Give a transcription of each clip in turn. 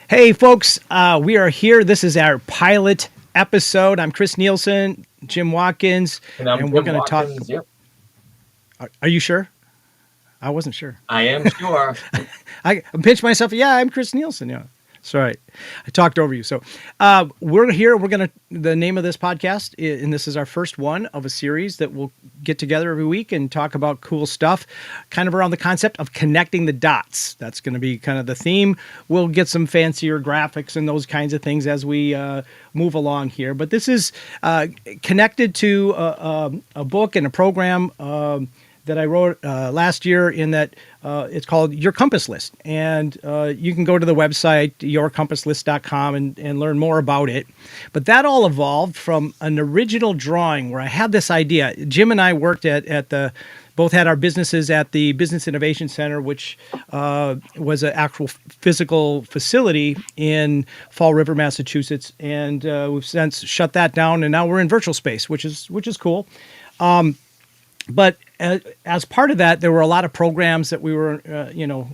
Hey, folks, we are here. This is our pilot episode. I'm Chris Nielsen, Jim Watkins, And I'm and we're Jim going to talk. Watkins. Yep, Are you sure? I wasn't sure. I am sure. I pinched myself. Yeah, I'm Chris Nielsen. Yeah, that's right. I talked over you. So we're here. The name of this podcast, and this is our first one of a series that we'll get together every week and talk about cool stuff, kind of around the concept of connecting the dots. That's going to be kind of the theme. We'll get some fancier graphics and those kinds of things as we move along here. But this is connected to a book and a program that I wrote last year in that it's called Your Compass List. And you can go to the website, yourcompasslist.com, and learn more about it. But that all evolved from an original drawing where I had this idea. Jim and I worked both had our businesses at the Business Innovation Center, which was an actual physical facility in Fall River, Massachusetts. And we've since shut that down, and now we're in virtual space, which is cool. But as part of that, there were a lot of programs that we were,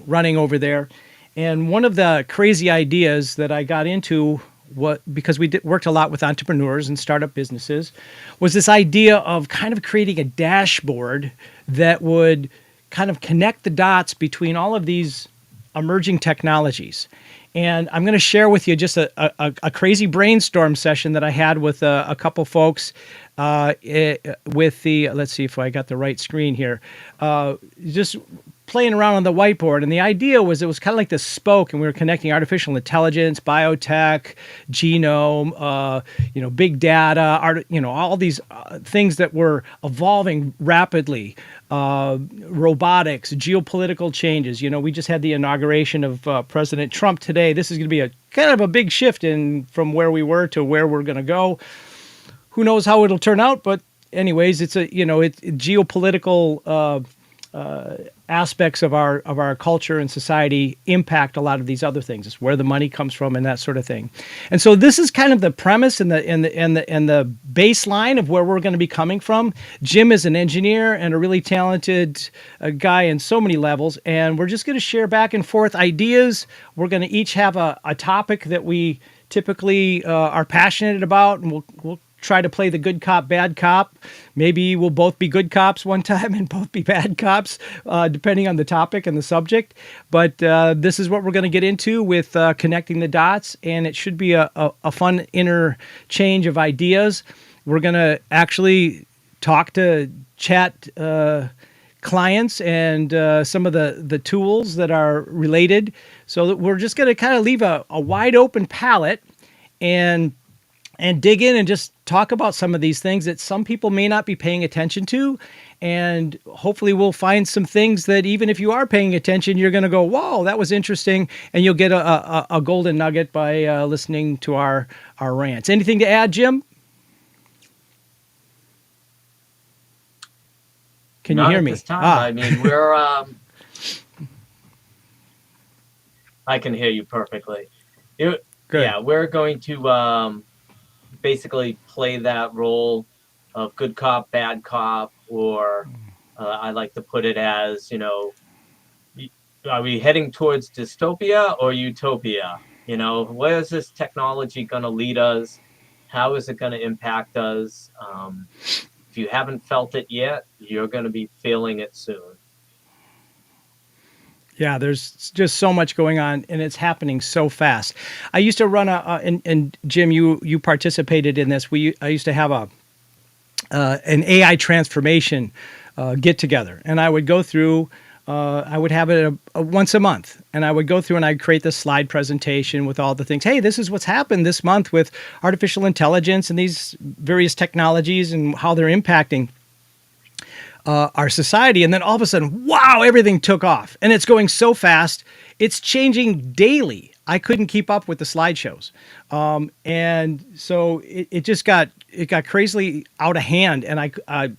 running over there. And one of the crazy ideas that I got into, because we worked a lot with entrepreneurs and startup businesses, was this idea of kind of creating a dashboard that would kind of connect the dots between all of these emerging technologies. And I'm going to share with you just a crazy brainstorm session that I had with a couple folks with let's see if I got the right screen here, just playing around on the whiteboard. And the idea was it was kind of like this spoke, and we were connecting artificial intelligence, biotech, genome, big data, all these things that were evolving rapidly. Robotics, geopolitical changes. We just had the inauguration of President Trump today. This is going to be a kind of a big shift from where we were to where we're going to go. Who knows how it'll turn out? But anyways, it's geopolitical aspects of our culture and society impact a lot of these other things. It's where the money comes from and that sort of thing. And so this is kind of the premise and the baseline of where we're going to be coming from. Jim is an engineer and a really talented guy in so many levels, and we're just going to share back and forth ideas. We're going to each have a topic that we typically are passionate about, and we'll try to play the good cop, bad cop. Maybe we'll both be good cops one time and both be bad cops, depending on the topic and the subject. But this is what we're going to get into with connecting the dots, and it should be a fun interchange of ideas. We're going to actually talk to chat clients and some of the tools that are related. So that we're just going to kind of leave a wide open palette and dig in and just talk about some of these things that some people may not be paying attention to. And hopefully we'll find some things that even if you are paying attention, you're going to go, whoa, that was interesting. And you'll get a golden nugget by listening to our rants. Anything to add, Jim? Can you hear me? Not at this time. I mean, I can hear you perfectly. Good. Yeah, we're going to basically play that role of good cop, bad cop, or I like to put it as, are we heading towards dystopia or utopia? Where is this technology going to lead us? How is it going to impact us? If you haven't felt it yet, you're going to be feeling it soon. Yeah, there's just so much going on, and it's happening so fast. I used to run and Jim, you participated in this. I used to have an AI transformation get together, and I would go through. I would have it once a month, and I would go through and I'd create this slide presentation with all the things. Hey, this is what's happened this month with artificial intelligence and these various technologies and how they're impacting our society. And then all of a sudden, wow, everything took off, and it's going so fast. It's changing daily. I couldn't keep up with the slideshows. And so it got crazily out of hand. And I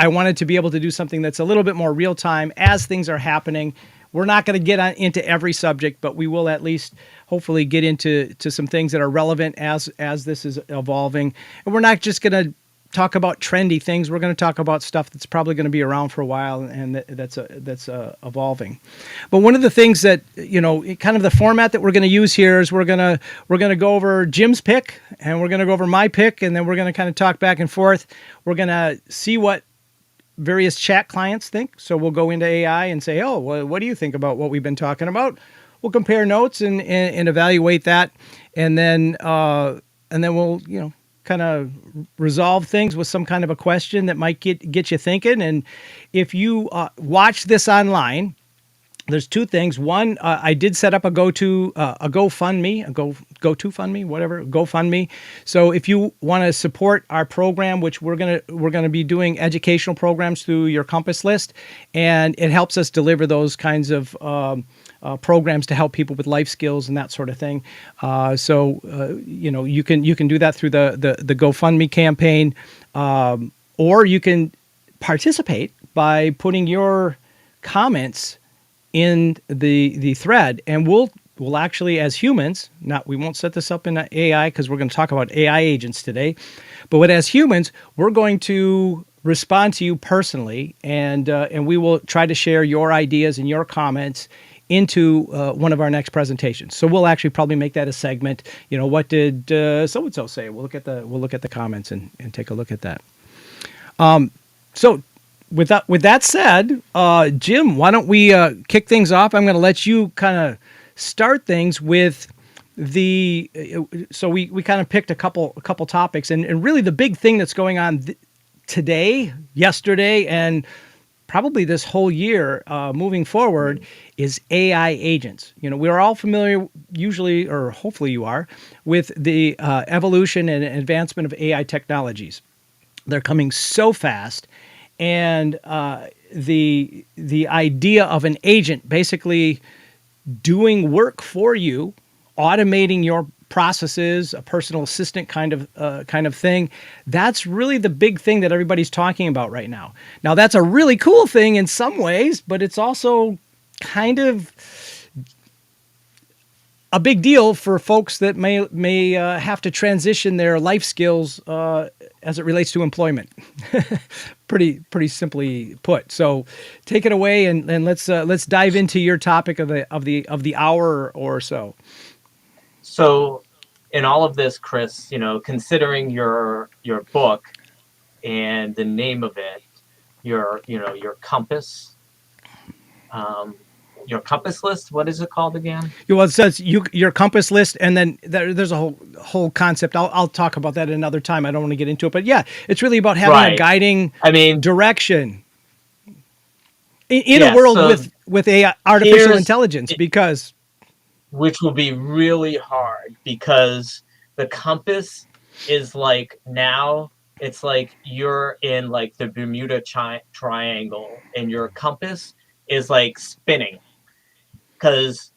wanted to be able to do something that's a little bit more real time as things are happening. We're not going to get into every subject, but we will at least hopefully get into some things that are relevant as this is evolving. And we're not just going to talk about trendy things. We're going to talk about stuff that's probably going to be around for a while and that's evolving. But one of the things that, kind of the format that we're going to use here is we're going to go over Jim's pick and we're going to go over my pick, and then we're going to kind of talk back and forth. We're going to see what various chat clients think. So we'll go into AI and say, oh, well, what do you think about what we've been talking about? We'll compare notes and evaluate that. And then we'll, kind of resolve things with some kind of a question that might get you thinking. And if you watch this online, there's two things. One, I did set up a GoFundMe, whatever, GoFundMe. So if you want to support our program, which we're gonna be doing educational programs through your Compass list, and it helps us deliver those kinds of programs to help people with life skills and that sort of thing. So you can do that through the GoFundMe campaign, or you can participate by putting your comments in the thread, and we'll actually, as humans, we won't set this up in AI because we're going to talk about AI agents today, but as humans, we're going to respond to you personally, and we will try to share your ideas and your comments into one of our next presentations. So we'll actually probably make that a segment. What did so and so say? We'll look at the comments and take a look at that. So with that said, Jim, why don't we kick things off? I'm going to let you kind of start things with so we kind of picked a couple topics, and really the big thing that's going on today, yesterday, and probably this whole year moving forward is AI agents. We're all familiar, usually, or hopefully you are, with the evolution and advancement of AI technologies. They're coming so fast. And the idea of an agent basically doing work for you, automating your processes, a personal assistant kind of thing, that's really the big thing that everybody's talking about right now. Now, that's a really cool thing in some ways, but it's also kind of a big deal for folks that may have to transition their life skills as it relates to employment. pretty simply put. So take it away, and let's dive into your topic of the hour or so. So in all of this, Chris, considering your book and the name of it, your compass, your compass list, what is it called again? Well, it says your compass list, and then there's a whole concept. I'll talk about that another time. I don't want to get into it, but yeah, it's really about having a guiding direction in a world with AI, artificial intelligence, which will be really hard, because the compass is like, now it's like you're in like the Bermuda Triangle, and your compass is like spinning. Because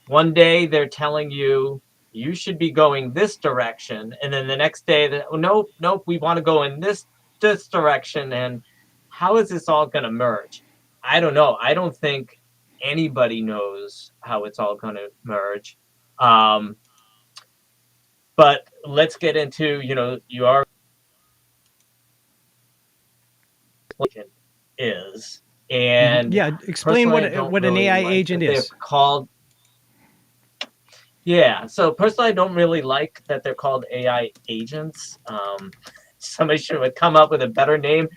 one day they're telling you should be going this direction, and then the next day, nope, we want to go in this direction. And how is this all going to merge? I don't know. I don't think anybody knows how it's all going to merge. But let's get into, your is. And explain what an AI agent is. They're called. Yeah, so personally, I don't really like that they're called AI agents. Somebody should come up with a better name.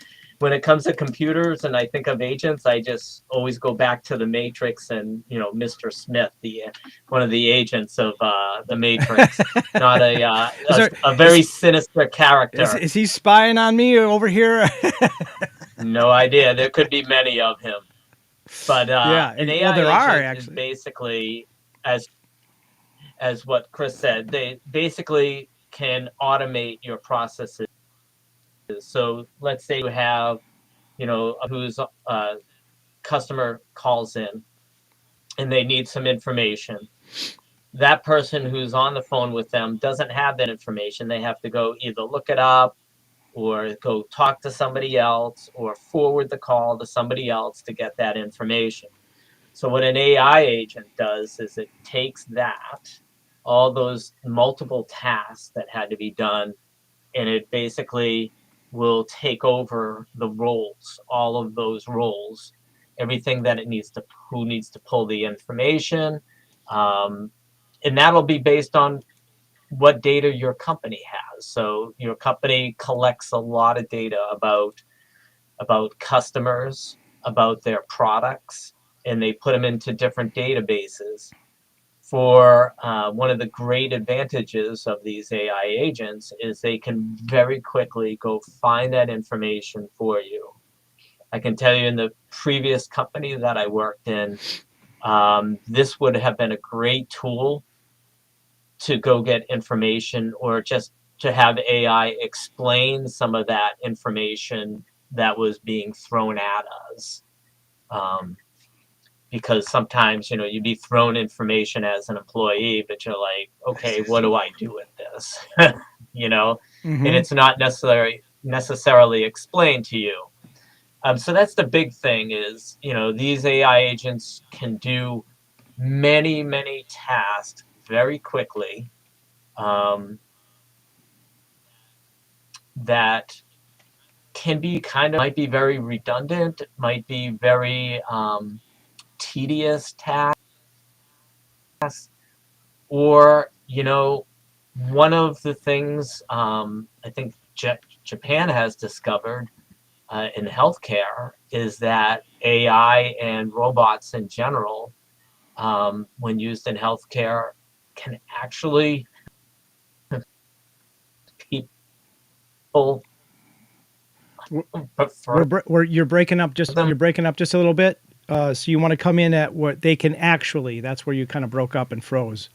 When it comes to computers and I think of agents, I just always go back to the Matrix and, Mr. Smith, one of the agents of the Matrix. Not a very sinister character. Is he spying on me over here? No idea. There could be many of him. But an AI agent is basically, as what Chris said, they basically can automate your processes. So let's say you have, whose customer calls in and they need some information. That person who's on the phone with them doesn't have that information. They have to go either look it up or go talk to somebody else or forward the call to somebody else to get that information. So what an AI agent does is it takes all those multiple tasks that had to be done, and it basically will take over the roles, all of those roles, everything that it needs to, who needs to pull the information, um, and that'll be based on what data your company has. So your company collects a lot of data about customers, about their products, and they put them into different databases. For one of the great advantages of these AI agents is they can very quickly go find that information for you. I can tell you in the previous company that I worked in, this would have been a great tool to go get information, or just to have AI explain some of that information that was being thrown at us. Um, because sometimes, you'd be thrown information as an employee, but you're like, okay, what do I do with this? you know, and Mm-hmm. it's not necessarily explained to you. So that's the big thing is, these AI agents can do many, many tasks very quickly, um, that can be might be very redundant, might be very tedious tasks, or, one of the things I think Japan has discovered in healthcare is that AI and robots in general, when used in healthcare, can actually people prefer You're them. breaking up just a little bit. So you want to come in at what they can actually. That's where you kind of broke up and froze.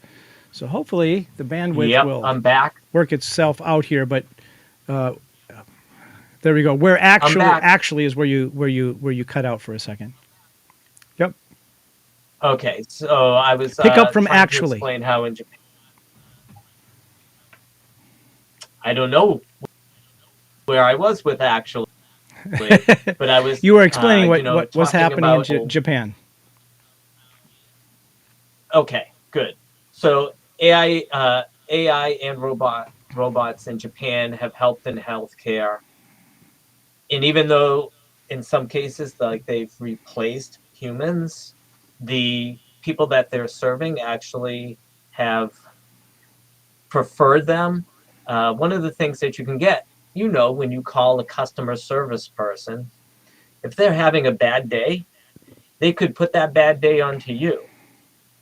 So hopefully the bandwidth Yep, will I'm back. work itself out here. But uh, there we go. Where I'm actually back. actually is where you cut out for a second. Yep. Okay, so I was Pick up from trying to actually. explain how in Japan, I don't know where I was with actually, but I was, You were explaining what was talking happening in about. Japan. Okay, good. So AI and robots in Japan have helped in healthcare, and even though in some cases like they've replaced humans, the people that they're serving actually have preferred them. One of the things that you can get, when you call a customer service person, if they're having a bad day, they could put that bad day onto you.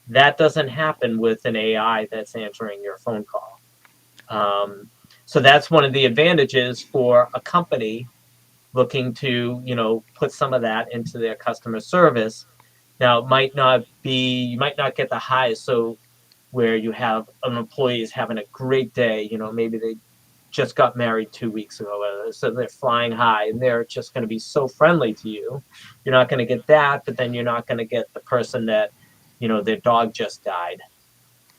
That doesn't happen with an AI that's answering your phone call. Um, so that's one of the advantages for a company looking to, put some of that into their customer service. Now, it might not be, you might not get the highs. So where you have an employee is having a great day, maybe they just got married 2 weeks ago, so they're flying high and they're just going to be so friendly to you. You're not going to get that, but then you're not going to get the person that, their dog just died.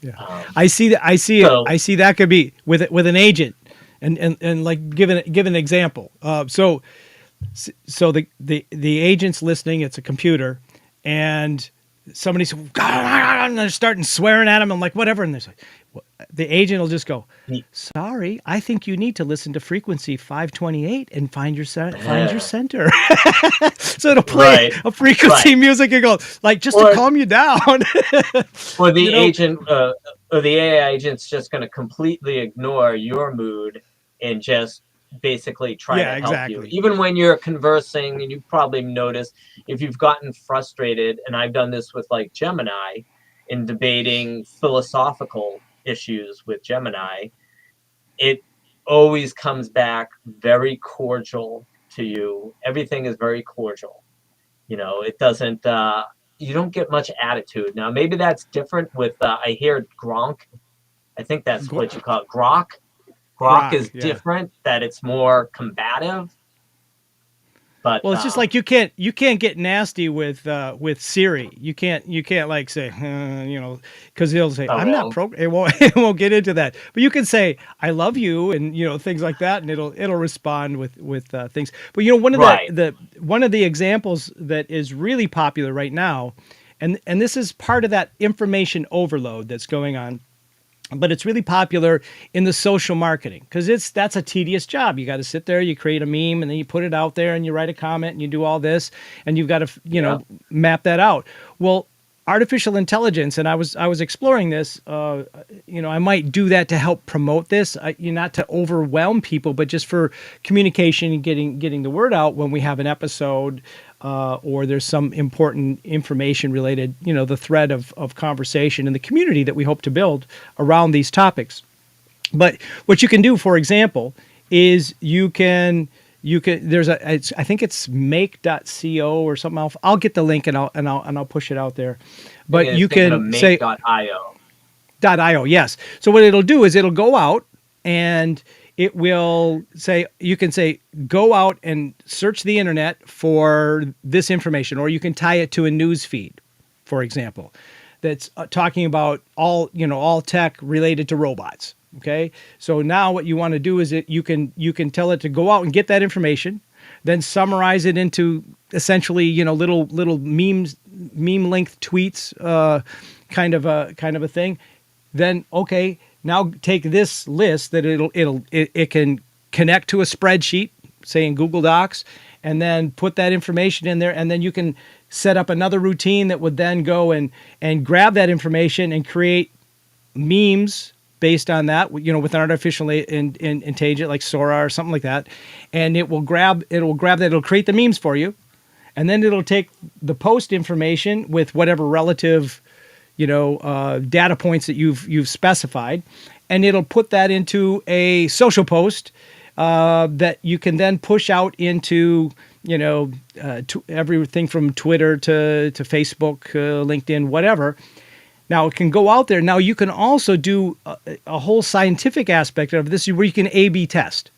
Yeah, Um, I see that. I see it. so I see that could be with an agent, and like give an example. So the agent's listening. It's a computer, and somebody's and they're starting swearing at him. I'm like, whatever, and there's like, the agent will just go, sorry, I think you need to listen to frequency 528 and find your center. So it'll play right, a frequency right. music and go like just to Or calm you down. or you the know agent, or the AI agent's just going to completely ignore your mood and just basically try yeah, to help you. exactly. Even when you're conversing, and you've probably noticed if you've gotten frustrated, and I've done this with like Gemini in debating philosophical issues with Gemini, it always comes back very cordial to you. Everything is very cordial. It doesn't, you don't get much attitude. Now, maybe that's different with, I hear Gronk. I think that's what you call it. Grok. Grok Grok, is yeah. different, that it's more combative. But, Well, it's just like you can't get nasty with Siri. You can't like say because he'll say oh, I'm not well, pro. It won't it won't get into that. But you can say I love you and things like that, and it'll respond with things. But one of right. the examples that is really popular right now, and this is part of that information overload that's going on. but it's really popular in the social marketing because that's a tedious job. You got to sit there, you create a meme, and then you put it out there, and you write a comment, and you do all this, and you've got to Yeah. map that out. Well, artificial intelligence, and I was exploring this. I might do that to help promote this, not to overwhelm people, but just for communication and getting the word out when we have an episode. Or there's some important information related, the thread of conversation in the community that we hope to build around these topics. But what you can do, for example, is I think it's make.co or something else. I'll get the link and I'll push it out there. But you can say make.io. .io, yes. So what it'll do is it'll go out and it will say, you can say, go out and search the internet for this information, or you can tie it to a news feed, for example, that's talking about all tech related to robots. Okay. So now what you want to do is you can tell it to go out and get that information, then summarize it into essentially, little meme length tweets, kind of a thing. Then, okay, now take this list that it can connect to a spreadsheet, say in Google Docs, and then put that information in there, and then you can set up another routine that would then go and grab that information and create memes based on that, with an artificial intelligence like Sora or something like that, and it will grab that, it'll create the memes for you, and then it'll take the post information with whatever relative data points that you've specified, and it'll put that into a social post that you can then push out into everything from Twitter to Facebook, LinkedIn, whatever. Now it can go out there. Now you can also do a whole scientific aspect of this where you can A/B test.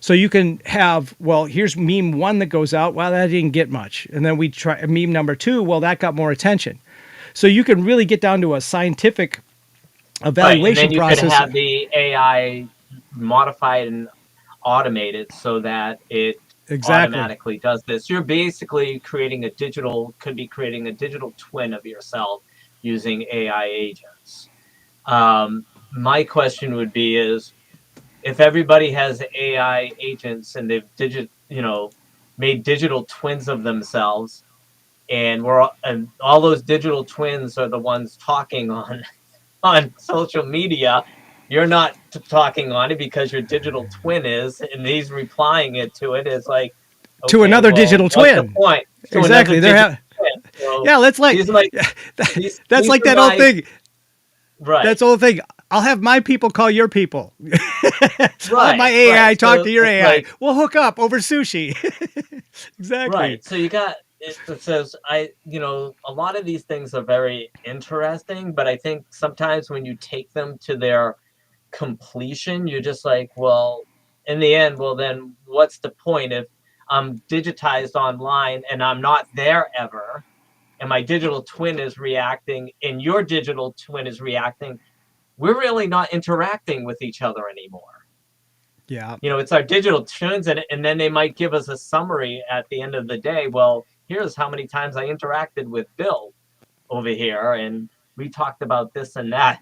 So you can have, here's meme 1 that goes out. Well, that didn't get much. And then we try meme number 2. Well, that got more attention. So you can really get down to a scientific evaluation process. And then you could have the AI modified and automated so that it automatically does this. You're basically creating a digital twin of yourself using AI agents. My question would be is, if everybody has AI agents and they've made digital twins of themselves, and all those digital twins are the ones talking on social media, you're not talking on it because your digital twin is, and he's replying to it. It's like, okay, to another digital twin. What's the point? Exactly. So, yeah, that's like that's like that old thing. Right. That's the whole thing. I'll have my people call your people. I'll have my AI talk to your AI. Like, we'll hook up over sushi. Exactly. Right. So you got it says a lot of these things are very interesting, but I think sometimes when you take them to their completion, you're just like, well, in the end, then what's the point if I'm digitized online and I'm not there ever, and my digital twin is reacting and your digital twin is reacting? We're really not interacting with each other anymore. Yeah. It's our digital twins, and then they might give us a summary at the end of the day. Well, here's how many times I interacted with Bill over here, and we talked about this and that.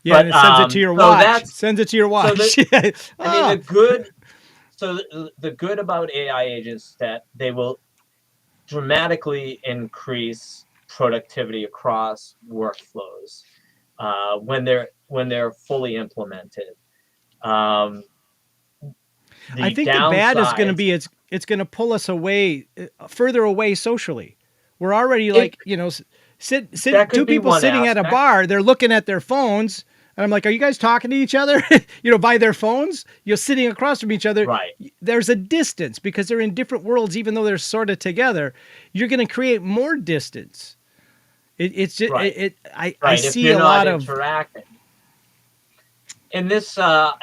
Yeah, but, and it sends it to your watch. Sends it to your watch. The good about AI agents is that they will dramatically increase productivity across workflows when they're fully implemented. I think the bad is going to be it's going to pull us further away socially. We're already two people sitting at a bar, they're looking at their phones, and I'm like, are you guys talking to each other? By their phones, you're sitting across from each other. Right. There's a distance because they're in different worlds, even though they're sort of together. You're going to create more distance. It's just, right. I see a lot of interacting. In this, I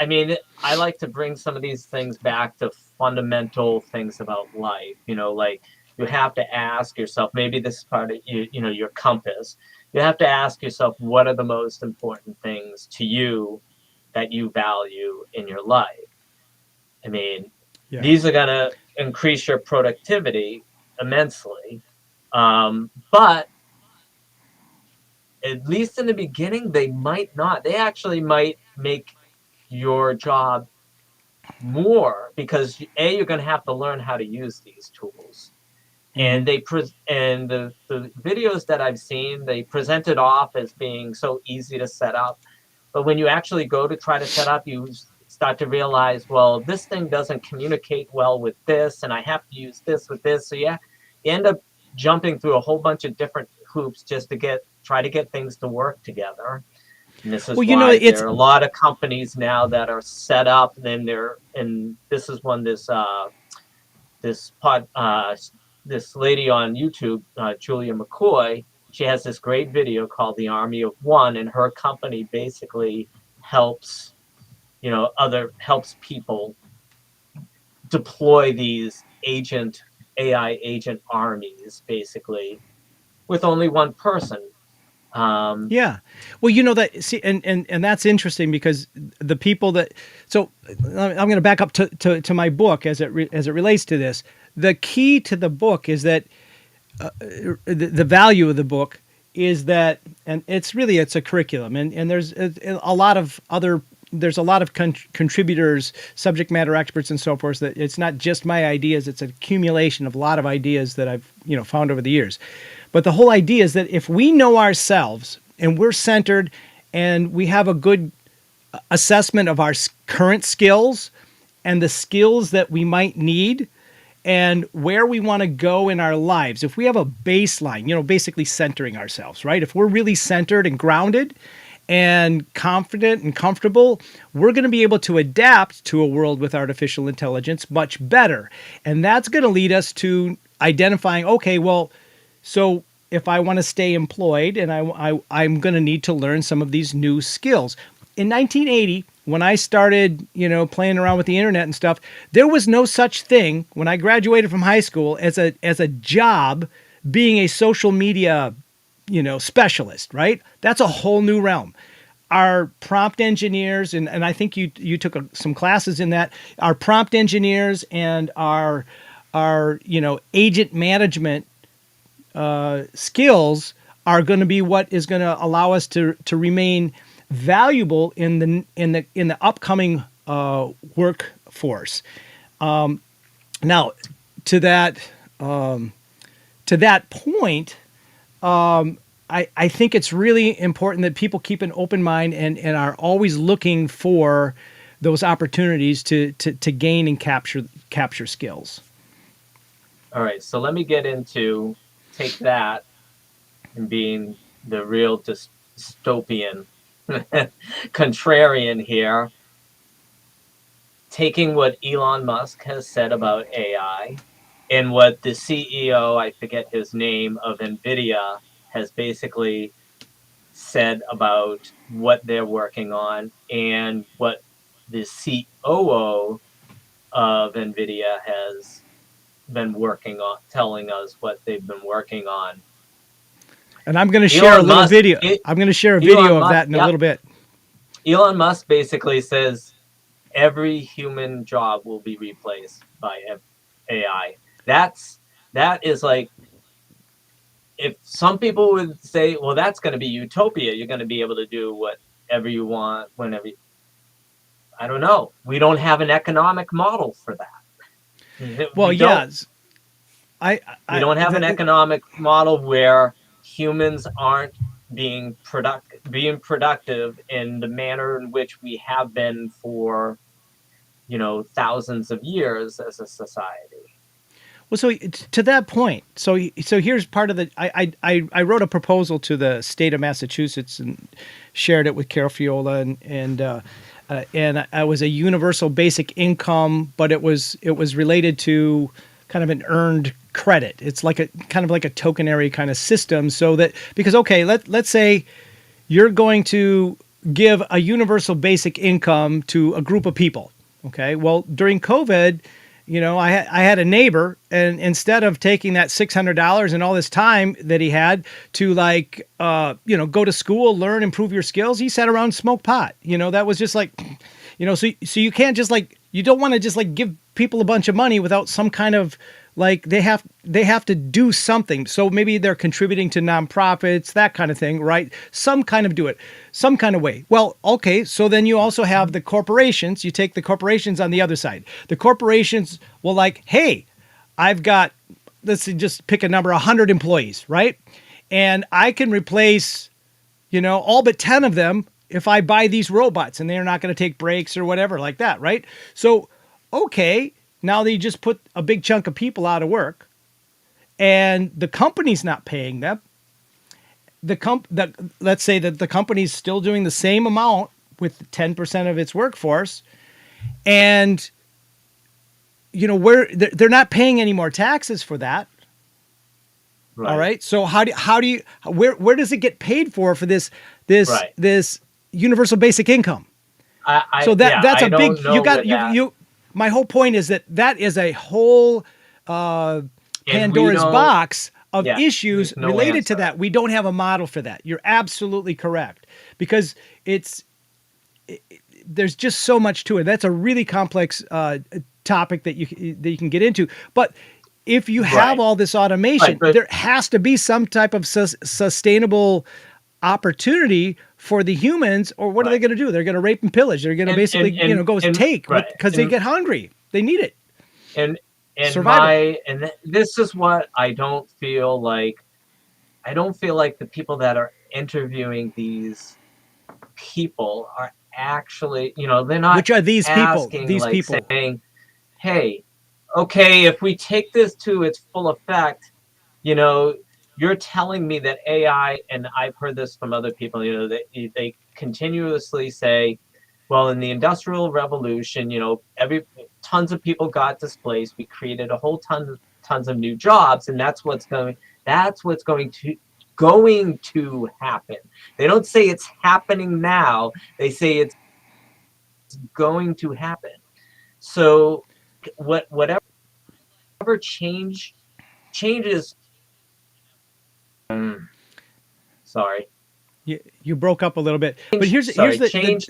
like to bring some of these things back to fundamental things about life. Like you have to ask yourself, maybe this is part of your compass. You have to ask yourself, what are the most important things to you that you value in your life? These are going to increase your productivity immensely. But at least in the beginning, they might not. They actually might make your job more because you're going to have to learn how to use these tools. And and the videos that I've seen, they present it off as being so easy to set up. But when you actually go to try to set up, you start to realize, well, this thing doesn't communicate well with this, and I have to use this with this. So yeah, you end up jumping through a whole bunch of different hoops just to try to get things to work together. And this is Well, why it's there are a lot of companies now that are set up. And this is one this pod this lady on YouTube, Julia McCoy. She has this great video called "The Army of One," and her company basically helps helps people deploy these AI agent armies, basically with only one person. Yeah. Well, that, see, and that's interesting because the people that, so I'm going to back up to my book as it relates to this. The key to the book is that the value of the book is that, and it's a curriculum, and there's a lot of contributors, subject matter experts, and so forth. That it's not just my ideas; it's an accumulation of a lot of ideas that I've found over the years. But the whole idea is that if we know ourselves and we're centered, and we have a good assessment of our current skills and the skills that we might need, and where we want to go in our lives, if we have a baseline, basically centering ourselves, right? If we're really centered and grounded and confident and comfortable, we're going to be able to adapt to a world with artificial intelligence much better. And that's going to lead us to identifying, okay, well, so if I want to stay employed, and I'm going to need to learn some of these new skills. In 1980, when I started, playing around with the internet and stuff, there was no such thing when I graduated from high school as a job being a social media, specialist, right? That's a whole new realm. Our prompt engineers, and I think you took some classes in that, our prompt engineers and our agent management skills are going to be what is going to allow us to remain valuable in the upcoming workforce. Now, to that point, I think it's really important that people keep an open mind and are always looking for those opportunities to gain and capture skills. All right, so let me take that and being the real dystopian contrarian here, taking what Elon Musk has said about AI and what the CEO, I forget his name, of NVIDIA has basically said about what they're working on, and what the COO of NVIDIA has been working on, telling us what they've been working on. And I'm going to share a little video. I'm going to share a video of that in a little bit. Elon Musk basically says every human job will be replaced by AI. That is like, if some people would say, well, that's going to be utopia. You're going to be able to do whatever you want, whenever. I don't know. We don't have an economic model for that. Well, yes. We don't have an economic model where humans aren't being productive in the manner in which we have been for, thousands of years as a society. Well, so to that point, so here's part of the. I wrote a proposal to the state of Massachusetts and shared it with Carol Fiola, and I was a universal basic income, but it was related to kind of an earned credit. It's like a kind of like a tokenary kind of system, so that, because let's say you're going to give a universal basic income to a group of people. Okay, well, during COVID, I had a neighbor, and instead of taking that $600 and all this time that he had to go to school, learn, improve your skills, he sat around and smoked pot. That was just like, so you can't just you don't want to just give people a bunch of money without some kind of like they have to do something. So maybe they're contributing to nonprofits, that kind of thing, right? Some kind of do it, some kind of way. Well, okay, so then you also have the corporations. You take the corporations on the other side. The corporations will like, hey, I've got, let's just pick a number, 100 employees, right? And I can replace, all but 10 of them if I buy these robots, and they're not going to take breaks or whatever like that, right? So, okay, now they just put a big chunk of people out of work, and the company's not paying them. Let's say that the company's still doing the same amount with 10% of its workforce, and where they're not paying any more taxes for that. Right. All right. So where does it get paid for this universal basic income? That's a big, my whole point is that is a whole Pandora's box of issues related to that. We don't have a model for that. You're absolutely correct, because there's just so much to it. That's a really complex topic that you can get into. But if you have all this automation, there has to be some type of sustainable opportunity for the humans, or what are they going to do? They're going to rape and pillage. They're going to basically, go take because they get hungry. They need it. And this is what I don't feel like. I don't feel like the people that are interviewing these people are actually, they're not. Which are these people? These people saying, "Hey, okay, if we take this to its full effect, you're telling me that AI," and I've heard this from other people, that they continuously say, well, in the Industrial Revolution, tons of people got displaced. We created a whole tons of new jobs, and that's what's going to happen. They don't say it's happening now. They say it's going to happen. So whatever changes. Sorry. You broke up a little bit, but here's the change.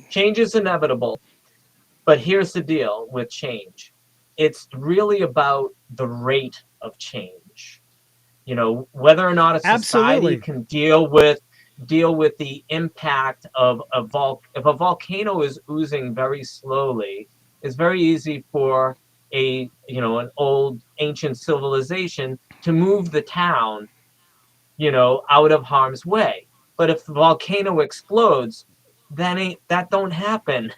Change is inevitable, but here's the deal with change. It's really about the rate of change. Whether or not a society can deal with the impact of if a volcano is oozing very slowly, it's very easy for an old ancient civilization to move the town, out of harm's way. But if the volcano explodes, that don't happen.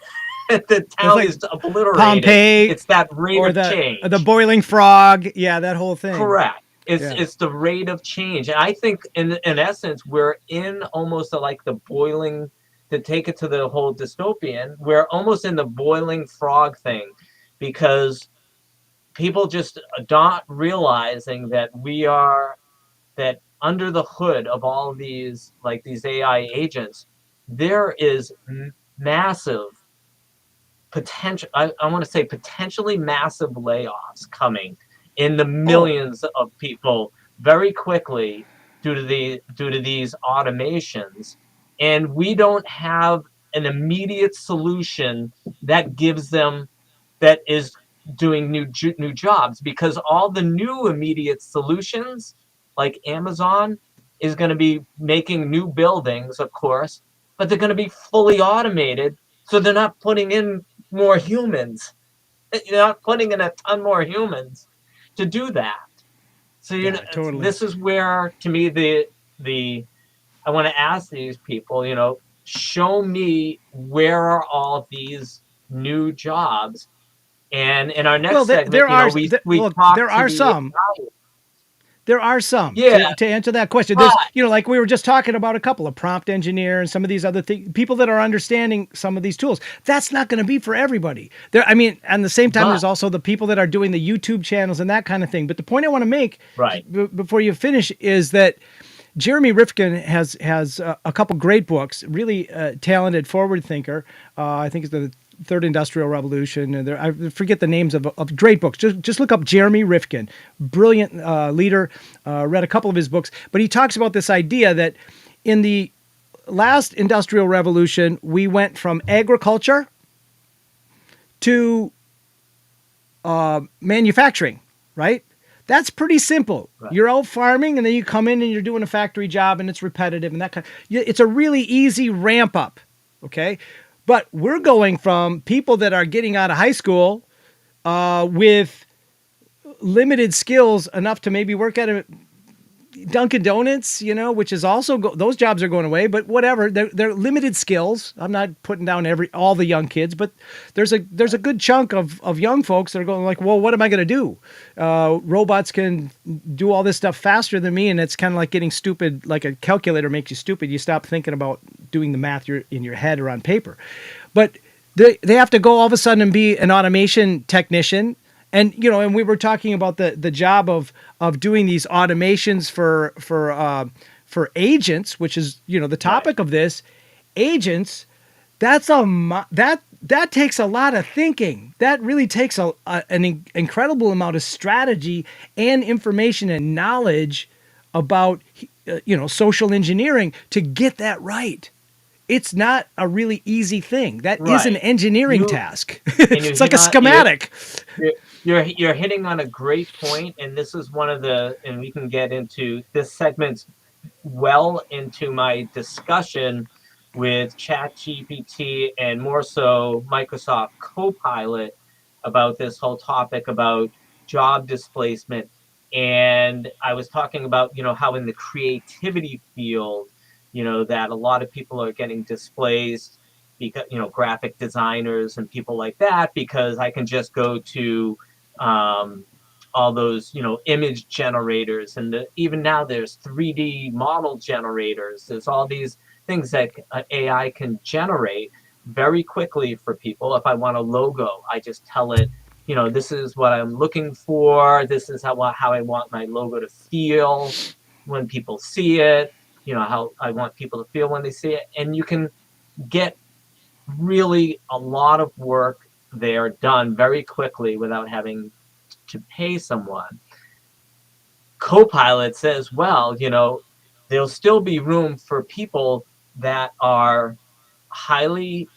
The town is obliterated. Pompeii, it's that rate of change. The boiling frog, that whole thing. Correct. It's the rate of change. And I think in essence, we're in almost like the boiling, to take it to the whole dystopian, we're almost in the boiling frog thing, because people just not realizing that that under the hood of all of these, like these AI agents, there is massive potential. I want to say potentially massive layoffs coming in the millions of people very quickly due to these automations, and we don't have an immediate solution that is doing new jobs, because all the new immediate solutions, like Amazon, is going to be making new buildings, of course, but they're going to be fully automated, so they're not putting in more humans. You're not putting in a ton more humans to do that. So totally. This is where, to me, I want to ask these people, show me where are all these new jobs. And in our next segment, there are some. There are some. Yeah. To answer that question, there's, like we were just talking about, a couple of prompt engineer and some of these other people that are understanding some of these tools. That's not going to be for everybody. And the same time, there's also the people that are doing the YouTube channels and that kind of thing. But the point I want to make before you finish is that Jeremy Rifkin has a couple great books, really talented forward thinker. I think it's the Third Industrial Revolution, and I forget the names of great books. Just look up Jeremy Rifkin, brilliant leader. Read a couple of his books, but he talks about this idea that in the last Industrial Revolution, we went from agriculture to manufacturing, right? That's pretty simple. Right. You're out farming and then you come in and you're doing a factory job and it's repetitive and that kind it's a really easy ramp up. Okay. But we're going from people that are getting out of high school with limited skills enough to maybe work at a Dunkin' Donuts, which is also those jobs are going away, but whatever. They're limited skills. I'm not putting down all the young kids, but there's a good chunk of young folks that are going like, well, what am I going to do? Robots can do all this stuff faster than me, and it's kind of like getting stupid. Like a calculator makes you stupid. You stop thinking about doing the math in your head or on paper, but they have to go all of a sudden and be an automation technician. And and we were talking about the job of doing these automations for agents, which is the topic of this agents. That takes a lot of thinking. That really takes an incredible amount of strategy and information and knowledge about social engineering to get that right. It's not a really easy thing. That is an engineering task. It's like a schematic. You're hitting on a great point, and this is one of and we can get into this segment well into my discussion with ChatGPT and more so Microsoft Copilot about this whole topic about job displacement. And I was talking about, how in the creativity field, that a lot of people are getting displaced because, graphic designers and people like that, because I can just go to all those image generators, and even now there's 3D model generators. There's all these things that AI can generate very quickly for people. If I want a logo, I just tell it, this is what I'm looking for, this is how I want my logo to feel when people see it, how I want people to feel when they see it. And you can get really a lot of work there done very quickly without having to pay someone. Copilot says, well, there'll still be room for people that are highly,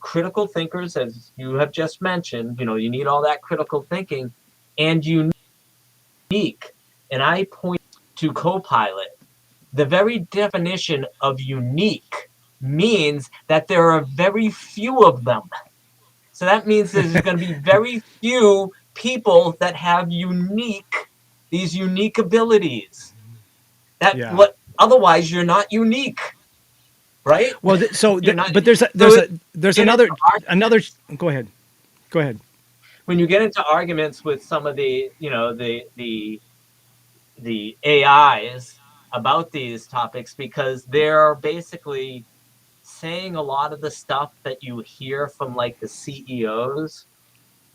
critical thinkers, as you have just mentioned. You need all that critical thinking, and unique. And I point to Copilot. The very definition of unique means that there are very few of them. So that means there's going to be very few people that have these unique abilities. Otherwise you're not unique, right? Well, but there's another. Go ahead. When you get into arguments with some of the AIs about these topics, because they're basically saying a lot of the stuff that you hear from like the CEOs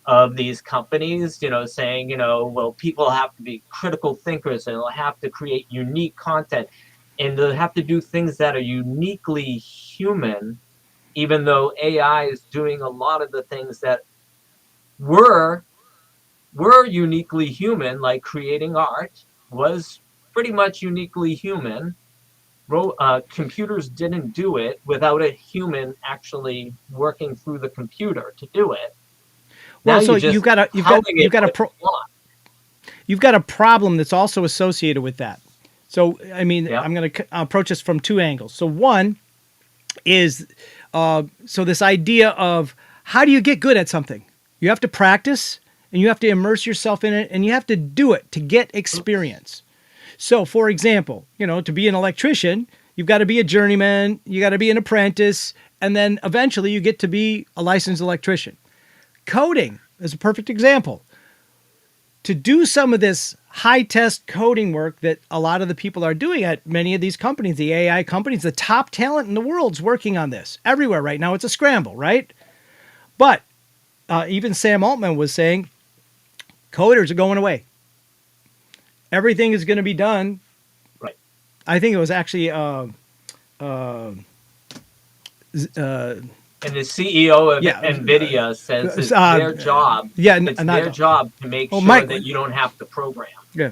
of these companies, saying, well, people have to be critical thinkers and they'll have to create unique content and they'll have to do things that are uniquely human, even though AI is doing a lot of the things that were uniquely human, like creating art was pretty much uniquely human. Computers didn't do it without a human actually working through the computer to do it. Well, so you've got a problem that's also associated with that. So, I mean, I'm going to approach this from two angles. So one is, this idea of how do you get good at something? You have to practice and you have to immerse yourself in it and you have to do it to get experience. So, for example, to be an electrician, you've got to be a journeyman, you got to be an apprentice, and then eventually you get to be a licensed electrician. Coding is a perfect example. To do some of this high-test coding work that a lot of the people are doing at many of these companies, the AI companies, the top talent in the world's working on this. Everywhere right now, it's a scramble, right? But even Sam Altman was saying, coders are going away. Everything is going to be done. Right. I think it was actually and the CEO of NVIDIA says it's their job. Yeah, it's their job to make sure that you don't have to program. Yeah.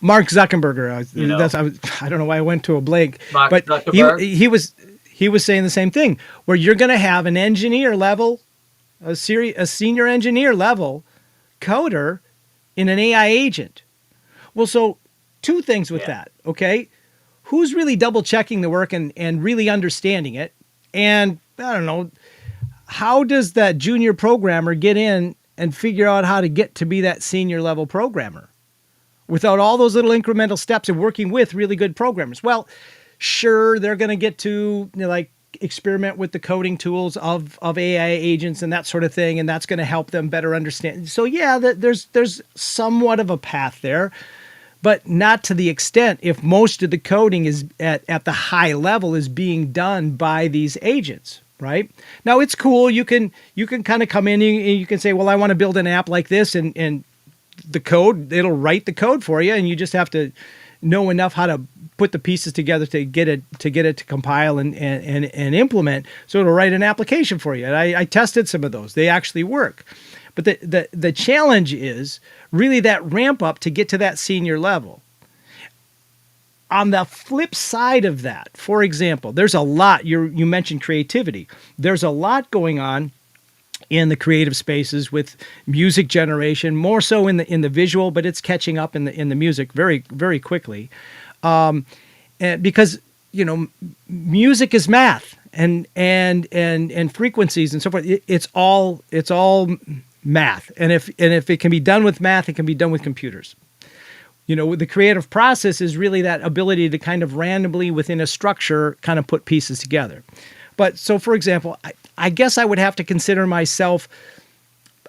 Mark Zuckerberg. I don't know why I went to a blank. But he was saying the same thing, where you're going to have an engineer level, a senior engineer level coder in an AI agent. Well, so two things with Yeah. that, okay? Who's really double checking the work and really understanding it? And I don't know, how does that junior programmer get in and figure out how to get to be that senior level programmer without all those little incremental steps of working with really good programmers? Well, sure, they're going to get to, like, experiment with the coding tools of AI agents and that sort of thing, and that's going to help them better understand. So yeah, there's somewhat of a path there, but not to the extent if most of the coding is at the high level is being done by these agents. Right now, it's cool. You can kind of come in and you can say, well, I want to build an app like this, and the code, it'll write the code for you, and you just have to know enough how to put the pieces together to get it to compile and implement. So it'll write an application for you. And I tested some of those; they actually work. But the challenge is really that ramp up to get to that senior level. On the flip side of that, for example, there's a lot. You mentioned creativity. There's a lot going on in the creative spaces with music generation, more so in the visual, but it's catching up in the music very, very quickly. And because music is math and frequencies and so forth. It's all math, and if it can be done with math, it can be done with computers. The creative process is really that ability to kind of randomly within a structure kind of put pieces together. But so, for example, I guess I would have to consider myself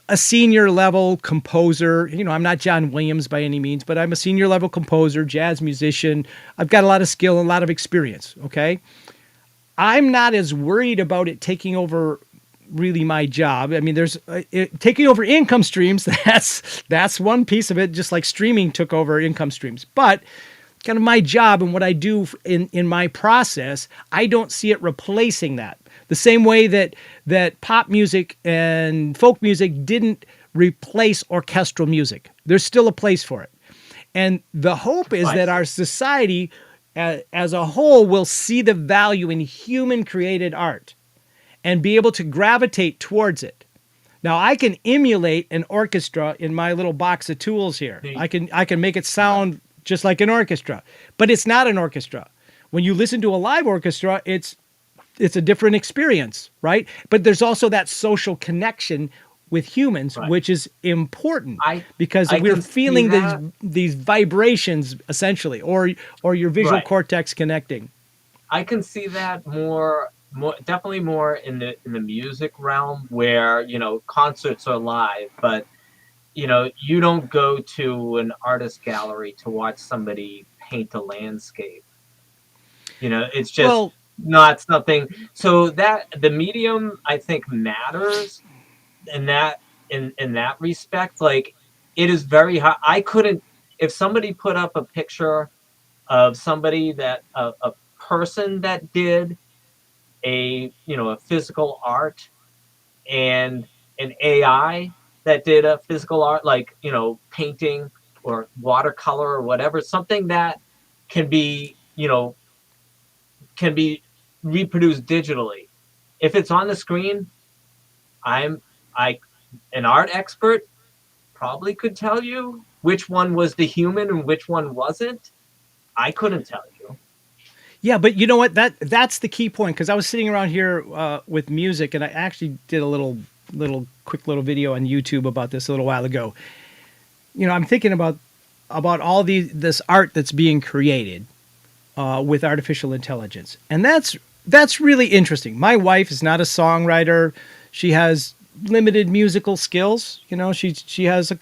a senior level composer. I'm not John Williams by any means, but I'm a senior level composer, jazz musician. I've got a lot of skill and a lot of experience. Okay. I'm not as worried about it taking over really my job. I mean, there's taking over income streams. That's one piece of it, just like streaming took over income streams. But kind of my job and what I do in my process, I don't see it replacing that. The same way that pop music and folk music didn't replace orchestral music. There's still a place for it. And the hope is that our society as a whole will see the value in human created art and be able to gravitate towards it. Now, I can emulate an orchestra in my little box of tools here. I can make it sound just like an orchestra, but it's not an orchestra. When you listen to a live orchestra, it's a different experience, right? But there's also that social connection with humans, right, which is important because we're feeling these vibrations essentially, or your visual cortex connecting. I can see that more definitely more in the music realm where concerts are live, but you don't go to an artist gallery to watch somebody paint a landscape. It's just not something. So that the medium, I think, matters in that respect. Like, it is very hard. I couldn't, if somebody put up a picture of somebody that a person that did a physical art and an AI that did a physical art, like painting or watercolor or whatever, something that can be reproduced digitally. If it's on the screen, an art expert probably could tell you which one was the human and which one wasn't. I couldn't tell you. Yeah, but you know what? That's the key point, because I was sitting around here with music, and I actually did a quick little video on YouTube about this a little while ago. I'm thinking about all this art that's being created with artificial intelligence, and that's really interesting. My wife is not a songwriter; she has limited musical skills. She has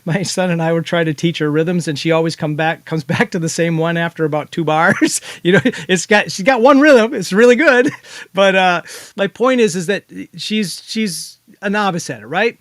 my son and I would try to teach her rhythms, and she always comes back to the same one after about 2 bars. She's got one rhythm. It's really good. But my point is that she's a novice at it, right?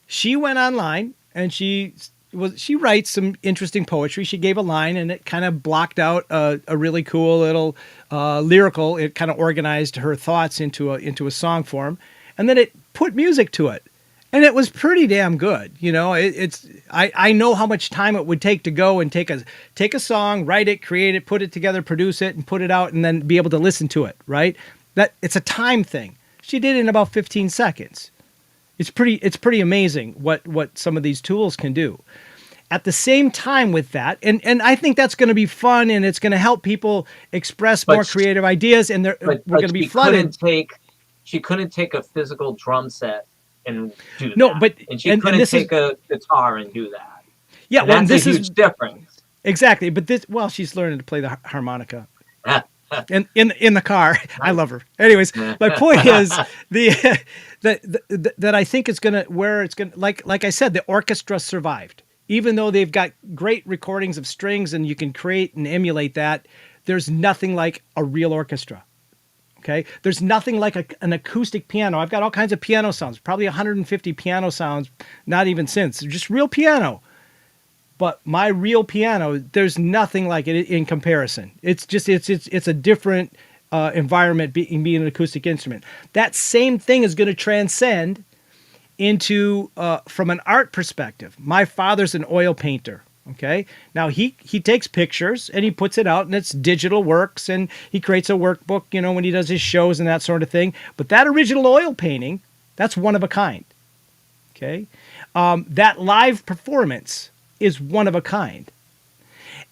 She went online and she writes some interesting poetry. She gave a line and it kind of blocked out a really cool little lyrical. It kind of organized her thoughts into a song form. And then it put music to it, and it was pretty damn good. I know how much time it would take to go and take a song, write it, create it, put it together, produce it, and put it out, and then be able to listen to it. Right? That it's a time thing. She did it in about 15 seconds. It's pretty amazing what some of these tools can do. At the same time with that, and I think that's going to be fun, and it's going to help people express more But creative ideas, and we're going to be flooded. she couldn't take a physical drum set and do No, that, but and she and couldn't this is take a guitar and do that, yeah, and well, and that's a this is huge difference. exactly, but this well, she's learning to play the harmonica in the car. I love her. Anyways, my point is the that I think it's gonna where it's gonna like I said, the orchestra survived. Even though they've got great recordings of strings and you can create and emulate that, there's nothing like a real orchestra. Okay, there's nothing like an acoustic piano. I've got all kinds of piano sounds, probably 150 piano sounds, not even synths, just real piano. But my real piano, there's nothing like it in comparison. It's just it's a different environment being an acoustic instrument. That same thing is going to transcend into from an art perspective. My father's an oil painter. Okay, now he takes pictures and he puts it out, and it's digital works, and he creates a workbook, when he does his shows and that sort of thing. But that original oil painting, that's one of a kind. Okay, that live performance is one of a kind,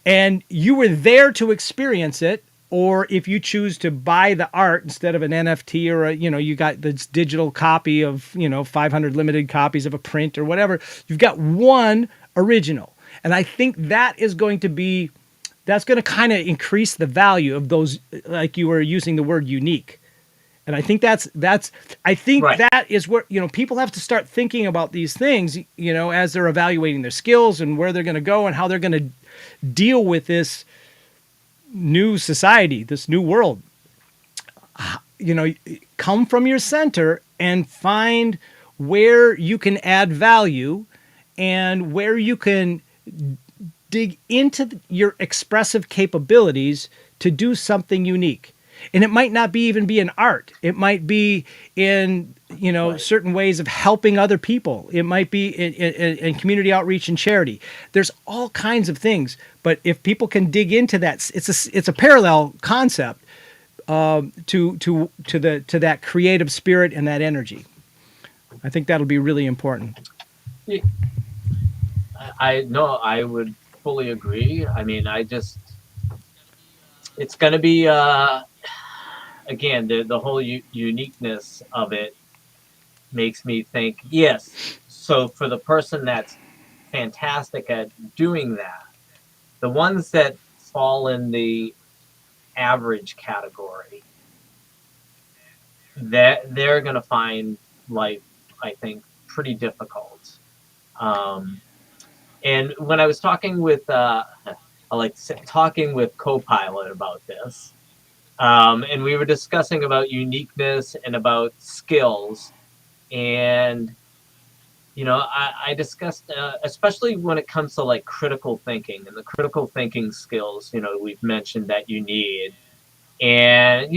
and you were there to experience it. Or if you choose to buy the art instead of an NFT or you got this digital copy of 500 limited copies of a print or whatever, you've got one original. And I think that's going to kind of increase the value of those, like you were using the word unique. And I think I think Right. that is where, people have to start thinking about these things, as they're evaluating their skills and where they're going to go and how they're going to deal with this new society, this new world. Come from your center and find where you can add value and where you can dig into your expressive capabilities to do something unique. And it might not even be in art. It might be in, Right. certain ways of helping other people. It might be in community outreach and charity. There's all kinds of things. But if people can dig into that, it's a parallel concept to that creative spirit and that energy. I think that'll be really important. I no, I would fully agree. I mean, it's going to be again, the whole uniqueness of it makes me think, yes. So for the person that's fantastic at doing that, the ones that fall in the average category, that they're going to find life, I think, pretty difficult. Um, and when I was talking with, talking with Copilot about this, and we were discussing about uniqueness and about skills, and I discussed, especially when it comes to like critical thinking and the critical thinking skills, we've mentioned that you need. And,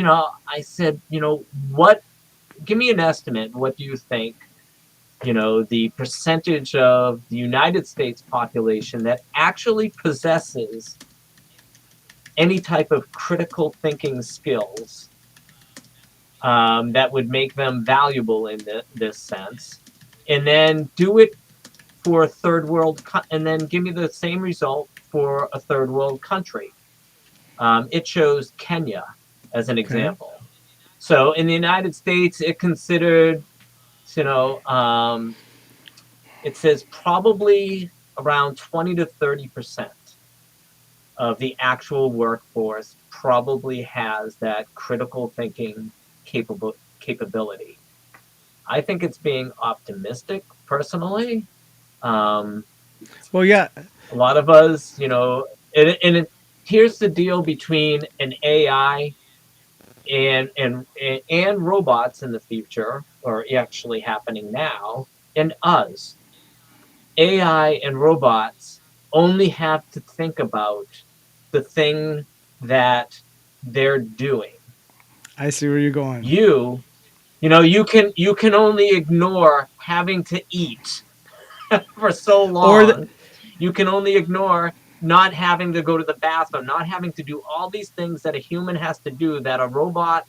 I said, give me an estimate. What do you think, the percentage of the United States population that actually possesses any type of critical thinking skills that would make them valuable in this sense? And then do it for a third world, and then give me the same result for a third world country. It shows Kenya as an Okay. example. So in the United States, it considered, you know, um, it says probably around 20 to 30% of the actual workforce probably has that critical thinking capability. I think it's being optimistic personally. Um, Well, yeah. a lot of us, here's the deal between an AI and robots in the future, or actually happening now, and us. AI and robots only have to think about the thing that they're doing. I see where you're going. You can only ignore having to eat for so Or long. You can only ignore not having to go to the bathroom, not having to do all these things that a human has to do, that a robot,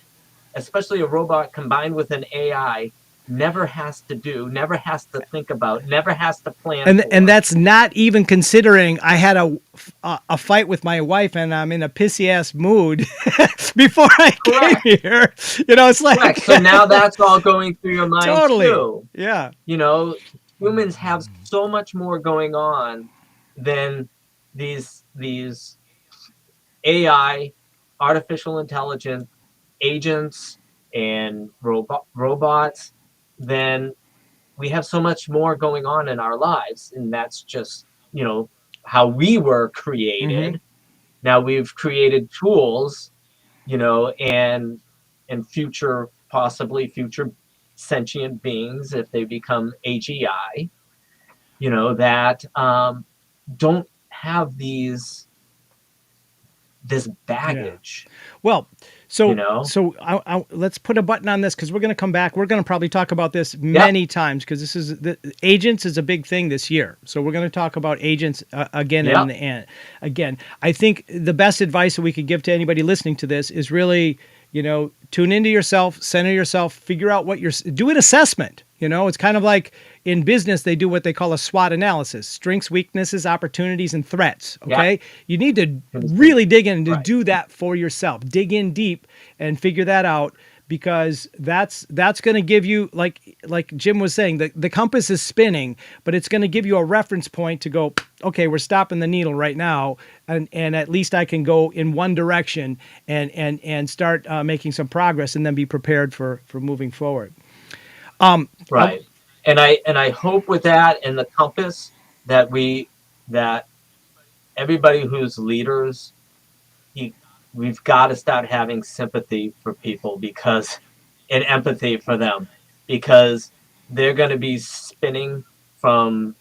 especially a robot combined with an AI, never has to do, never has to think about, never has to plan And for. that's not even considering I had a fight with my wife and I'm in a pissy ass mood before I came Correct. here. It's like Correct. So now that's all going through your mind totally. too. Yeah. You know, humans have so much more going on than these AI, artificial intelligence agents and robots. Then we have so much more going on in our lives, and that's just, how we were Hmm. created. Now we've created tools, and future, possibly future sentient beings, if they become AGI, that don't have this Yeah. baggage, Well, you so know. so let's put a button on this because we're going to come back. We're going to probably talk about this Yep. many times because this is the agents is a big thing this year. So we're going to talk about agents again Yep. and again. I think the best advice that we could give to anybody listening to this is really, tune into yourself, center yourself, figure out what do an assessment. It's kind of like in business, they do what they call a SWOT analysis: strengths, weaknesses, opportunities, and threats. Yep. Okay. You need to Consent. really dig in to Right. do that for yourself. Dig in deep and figure that out because that's going to give you, like Jim was saying, the compass is spinning, but it's going to give you a reference point to go, okay, we're stopping the needle right now, and at least I can go in one direction and start making some progress, and then be prepared for moving forward. I- Right. And I hope with that and the compass that everybody who's leaders, you, we've got to start having sympathy for people, because and empathy for them, because they're going to be spinning from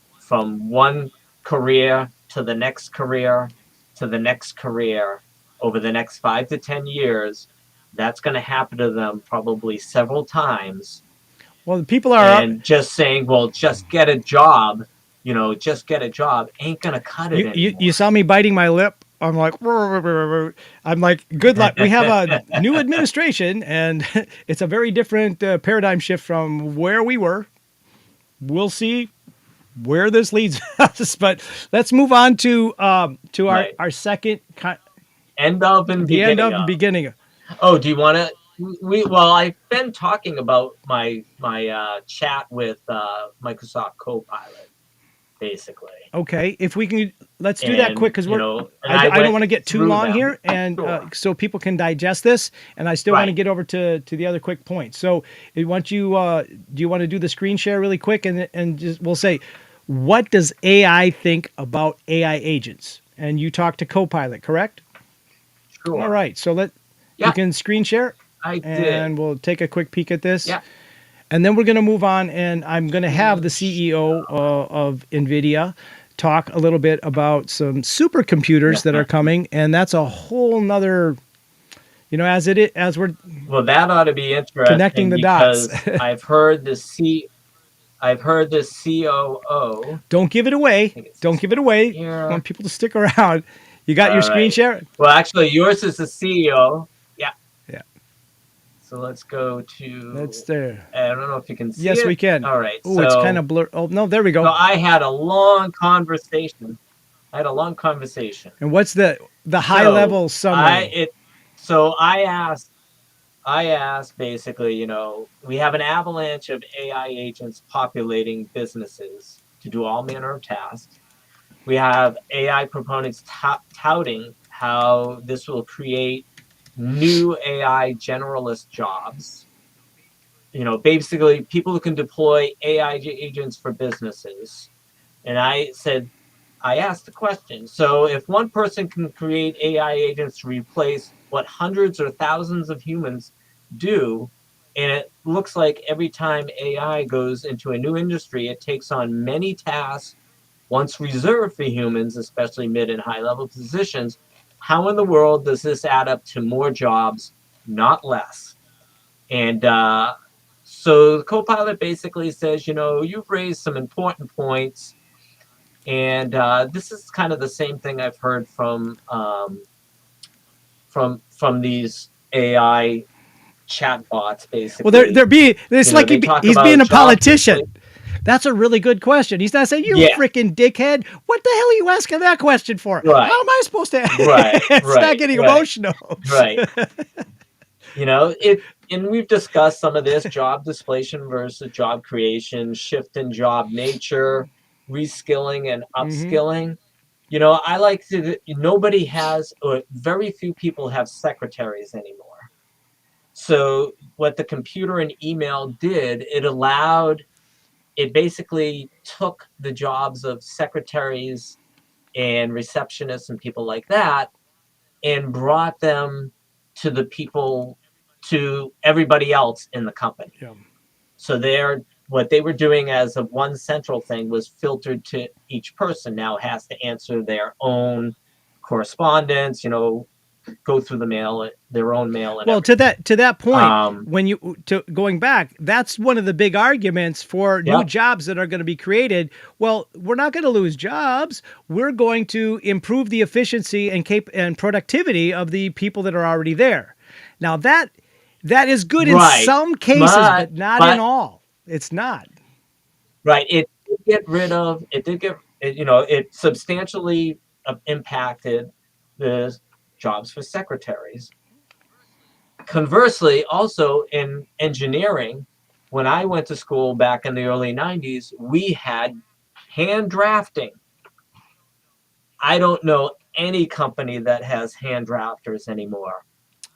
one career to the next career to the next career over the next 5 to 10 years. That's going to happen to them probably several times. well, the people are And just saying, well, just get a job, just get a job ain't going to cut it you anymore. saw me biting my lip. I'm like, I'm like, good luck. We have a new administration, and it's a very different paradigm shift from where we were. We'll see where this leads us, but let's move on to Right. our second, End of and the end beginning of and of. beginning. Oh, do you want to? Well, I've been talking about my chat with Microsoft Copilot, basically, Okay, if we can, let's do that quick and because and I I don't went want to get too through long them. here, and Sure. so people can digest this, and I still want to Right. get over to the other quick points. So, want you do you want to do the screen share really quick, and just we'll say, what does AI think about AI agents? And you talk to Copilot, correct? All Sure. right, so you Yeah, can screen share, I did. and we'll take a quick peek at this. Yeah. And then we're going to move on, and I'm going to have the Screen CEO share. of NVIDIA talk a little bit about some supercomputers that are coming, and that's a whole nother, as we're Well, that ought to be connecting interesting, the dots. because I've heard the COO. Don't give it I away. think it's Don't this give it one away. here. Want people to stick around. You got your All screen right. share? Well, actually, yours is the CEO. Yeah. Yeah, So let's go that's to. there. I don't know if you can see Yes, we it. can. All right. Oh, it's kind So of blur. Oh no, there we so go. I had a long conversation. I had a long conversation. And what's the high So level I summary? it so I asked basically, we have an avalanche of AI agents populating businesses to do all manner of tasks. We have AI proponents touting how this will create new AI generalist jobs. Basically people who can deploy AI agents for businesses. And I asked the question, so if one person can create AI agents to replace what hundreds or thousands of humans do, and it looks like every time AI goes into a new industry, it takes on many tasks once reserved for humans, especially mid and high level positions, how in the world does this add up to more jobs, not less? And so the Copilot basically says, you've raised some important points, and this is kind of the same thing I've heard from these AI chat bots, Well, basically. it's You know, like they talk he's about being a job politician. That's a really good question. He's not saying, you Yeah, freaking dickhead. What the hell are you asking that question for? How right, am I supposed to? right, It's not right, getting right, emotional. right. You know, and we've discussed some of this job displacement versus job creation, shift in job nature, reskilling and Hmm. upskilling. You know, I like to, nobody has, or very few people have secretaries anymore. So, what the computer and email did, it basically took the jobs of secretaries and receptionists and people like that and brought them to the people, to everybody else in the company. Yeah. So what they were doing as a one central thing was filtered to each person now has to answer their own correspondence, go through the mail, their own mail and Well, everything. to that point, Um, when you to going back, that's one of the big arguments for new yep, jobs that are going to be created. Well, we're not going to lose jobs. We're going to improve the efficiency and productivity of the people that are already there. Now that is good in right. some cases, But but not in but all. It's not. right, it did get rid of it did get it, it substantially impacted the jobs for secretaries. Conversely, also in engineering, when I went to school back in the early 90s, we had hand drafting. I don't know any company that has hand drafters anymore.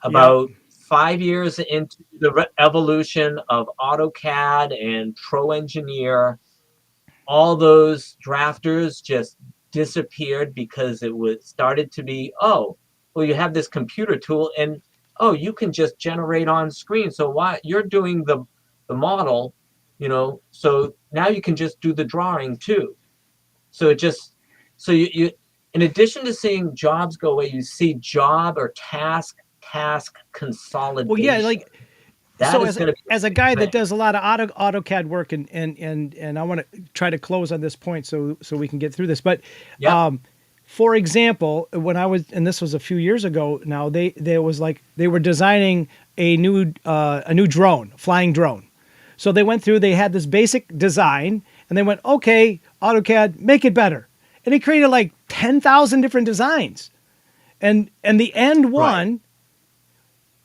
Yep. About 5 years into the evolution of AutoCAD and Pro Engineer, all those drafters just disappeared because it was started to be, oh, well, you have this computer tool and oh, you can just generate on screen. So why you're doing the model, so now you can just do the drawing too. So it just so you in addition to seeing jobs go away, you see job or task Well, yeah, consolidation. like That so is going to be as a a big guy that thing. does a lot of AutoCAD work and I want to try to close on this point so we can get through this. But Yep. for example, when I was, and this was a few years ago now, they was like they were designing a new drone, flying drone. So they went through, they had this basic design, and they went, okay, AutoCAD, make it better, and it created like 10,000 different designs, and the end Right. one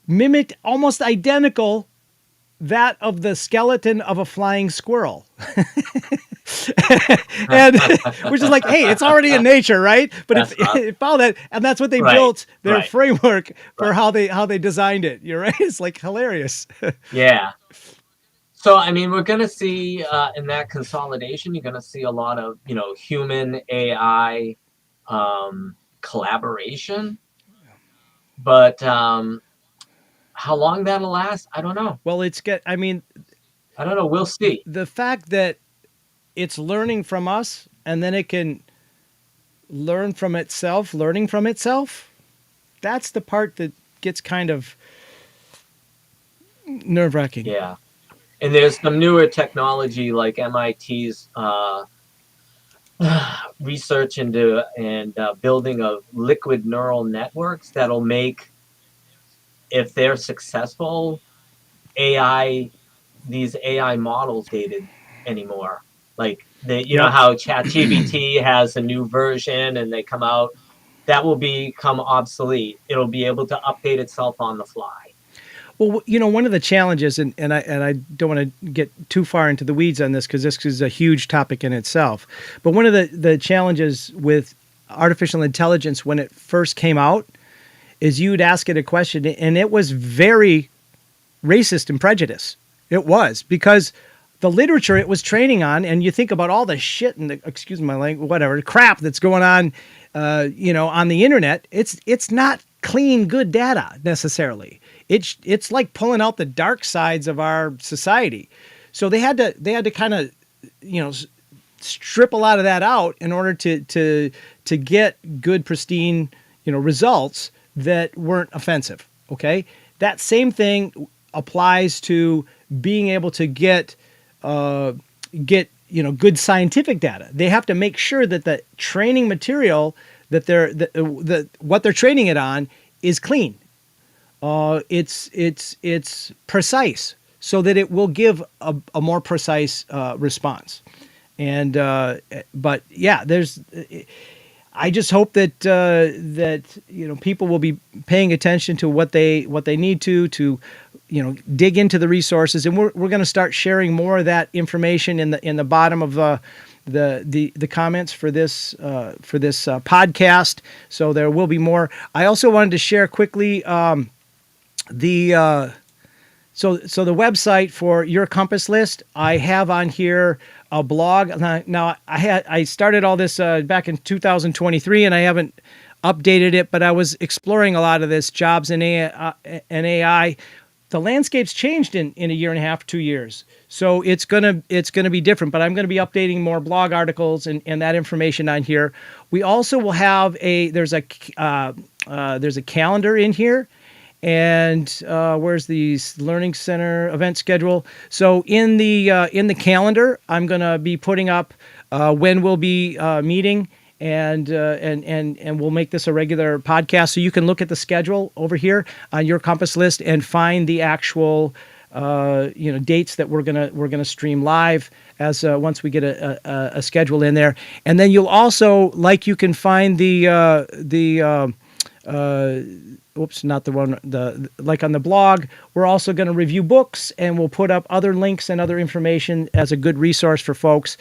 mimicked almost identical that of the skeleton of a flying squirrel. And which is like, hey, it's already in nature, right? But That's awesome. it found that, and that's what they Right. built their Right. framework for Right. how they designed it. You're right. It's like hilarious. Yeah. So, I mean, we're going to see in that consolidation, you're going to see a lot of, human AI collaboration. But how long that'll last, I don't know. Well, I mean, I don't know. We'll see. the fact that it's learning from us and then it can learning from itself, that's the part that gets kind of nerve-wracking. Yeah. And there's some newer technology like MIT's research into and building of liquid neural networks that'll make, if they're successful, AI these AI models dated anymore. Like you know Yep. how ChatGPT has a new version and they come out, that will become obsolete. It'll be able to update itself on the fly. Well, one of the challenges, and I don't want to get too far into the weeds on this because this is a huge topic in itself. But one of the challenges with artificial intelligence when it first came out is you'd ask it a question and it was very racist and prejudiced. It was because the literature it was training on, and you think about all the shit and excuse my language, whatever crap that's going on, on the internet. It's not clean, good data necessarily. It's like pulling out the dark sides of our society. So they had to kind of, strip a lot of that out in order to get good, pristine, results that weren't offensive. Okay, that same thing applies to being able to get good scientific data. They have to make sure that the training material that what they're training it on is clean. it's precise, so that it will give a more precise response. And but yeah, I just hope that people will be paying attention to what they need to dig into the resources, and we're going to start sharing more of that information in the bottom of the comments for this podcast. So there will be more. I also wanted to share quickly the so the website for Your Compass List. I have on here a blog. Now I started all this back in 2023, and I haven't updated it, but I was exploring a lot of this jobs in AI. The landscape's changed in a year and a half, 2 years. So it's gonna be different, but I'm gonna be updating more blog articles and that information on here. We also will have there's a calendar in here. And where's the Learning Center event schedule? So in the calendar, I'm gonna be putting up when we'll be meeting, and we'll make this a regular podcast. So you can look at the schedule over here on Your Compass List and find the actual dates that we're gonna stream live as once we get a schedule in there. And then you'll also, like, you can find oops, not the one, like on the blog, we're also going to review books, and we'll put up other links and other information as a good resource for folks,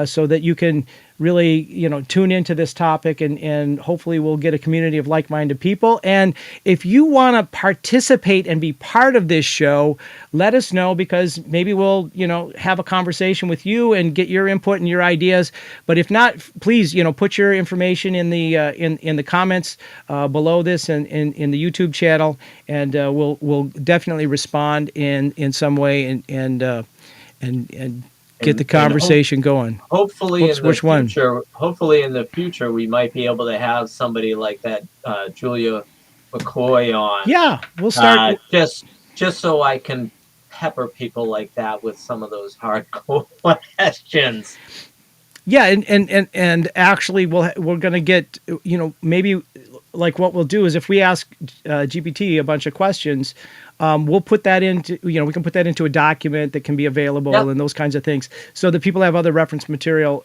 so that you can really, tune into this topic, and hopefully we'll get a community of like-minded people. And if you want to participate and be part of this show, let us know, because maybe we'll, have a conversation with you and get your input and your ideas. But if not, please, put your information in the comments below this and in the YouTube channel, and we'll definitely respond in some way and get the conversation going. Hopefully, Which one? Hopefully, in the future, we might be able to have somebody like that, Julia McCoy, on. Yeah, we'll start just so I can pepper people like that with some of those hardcore questions. Yeah, and actually, we're going to get, maybe, like, what we'll do is, if we ask GPT a bunch of questions, we'll put that into, we can put that into a document that can be available, yep, and those kinds of things, so that people have other reference material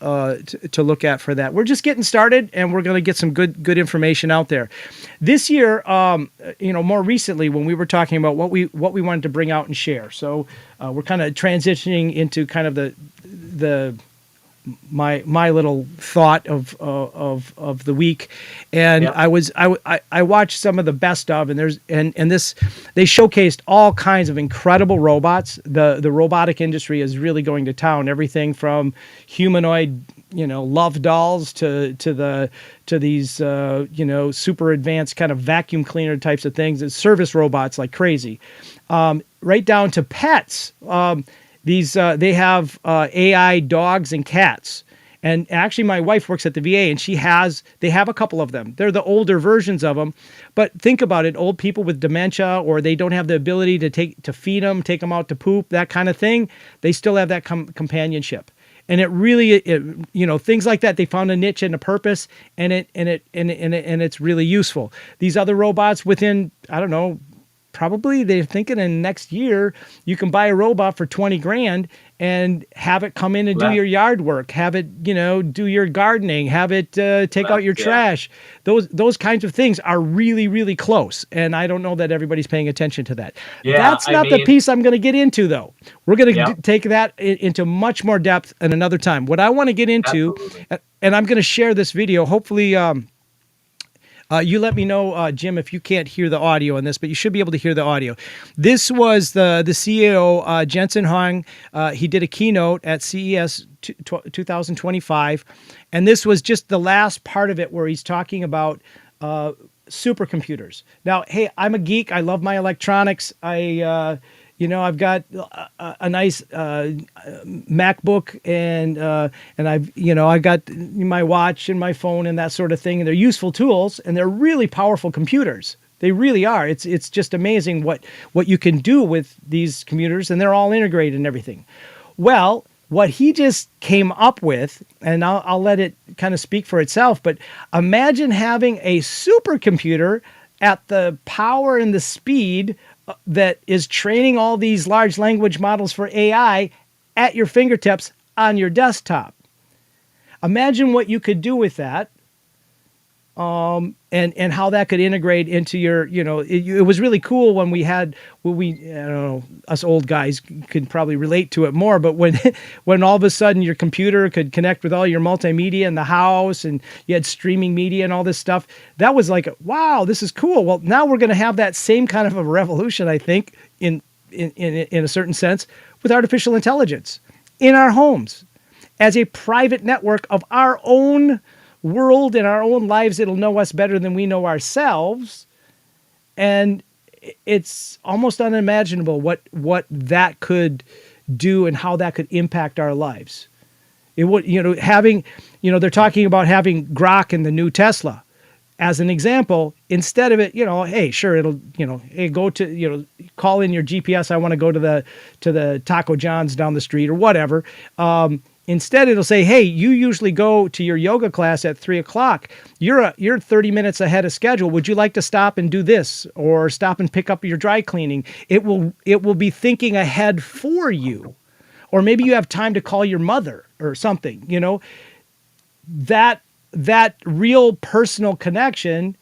to look at for that. We're just getting started, and we're going to get some good information out there. This year, more recently, when we were talking about what we wanted to bring out and share, so we're kind of transitioning into kind of the my little thought of the week, and yep. I watched some of the best of, and they showcased all kinds of incredible robots. The robotic industry is really going to town. Everything from humanoid, love dolls to these super advanced kind of vacuum cleaner types of things, and service robots like crazy, right down to pets. They have AI dogs and cats. And actually, my wife works at the VA, and they have a couple of them. They're the older versions of them. But think about it, old people with dementia, or they don't have the ability to feed them, take them out to poop, that kind of thing. They still have that companionship. And it really, things like that, they found a niche and a purpose, and it's really useful. These other robots, within, I don't know, probably they're thinking in next year, you can buy a robot for $20,000 and have it come in and do your yard work, have it, do your gardening, have it take out your trash. Those kinds of things are really, really close. And I don't know that everybody's paying attention to that. Yeah, that's not the piece I'm going to get into, though. We're going to take that into much more depth at another time. What I want to get into, and I'm going to share this video, hopefully, you let me know, Jim, if you can't hear the audio on this, but you should be able to hear the audio. This was the CEO, Jensen Huang. He did a keynote at CES 2025, and this was just the last part of it where he's talking about supercomputers. Now, hey, I'm a geek. I love my electronics. I've got a nice MacBook, and I've got my watch and my phone and that sort of thing, and they're useful tools, and they're really powerful computers. They really are. It's just amazing what you can do with these computers, and they're all integrated and everything. Well, what he just came up with, and I'll let it kind of speak for itself, but imagine having a supercomputer at the power and the speed that is training all these large language models for AI at your fingertips on your desktop. Imagine what you could do with that, and how that could integrate into your, it was really cool when we had, I don't know, us old guys could probably relate to it more, but when when all of a sudden your computer could connect with all your multimedia in the house and you had streaming media and all this stuff, that was like, wow, this is cool. Well, now we're going to have that same kind of a revolution, I think, in a certain sense, with artificial intelligence in our homes as a private network of our own world in our own lives. It'll know us better than we know ourselves, and it's almost unimaginable what that could do and how that could impact our lives. It would, having, they're talking about having Grok in the new Tesla as an example. Instead of it, hey, sure, it'll, hey, go to, call in your GPS, I want to go to the Taco John's down the street or whatever. Instead, it'll say, hey, you usually go to your yoga class at 3:00. You're 30 minutes ahead of schedule. Would you like to stop and do this, or stop and pick up your dry cleaning? It will be thinking ahead for you. Or maybe you have time to call your mother or something, that real personal connection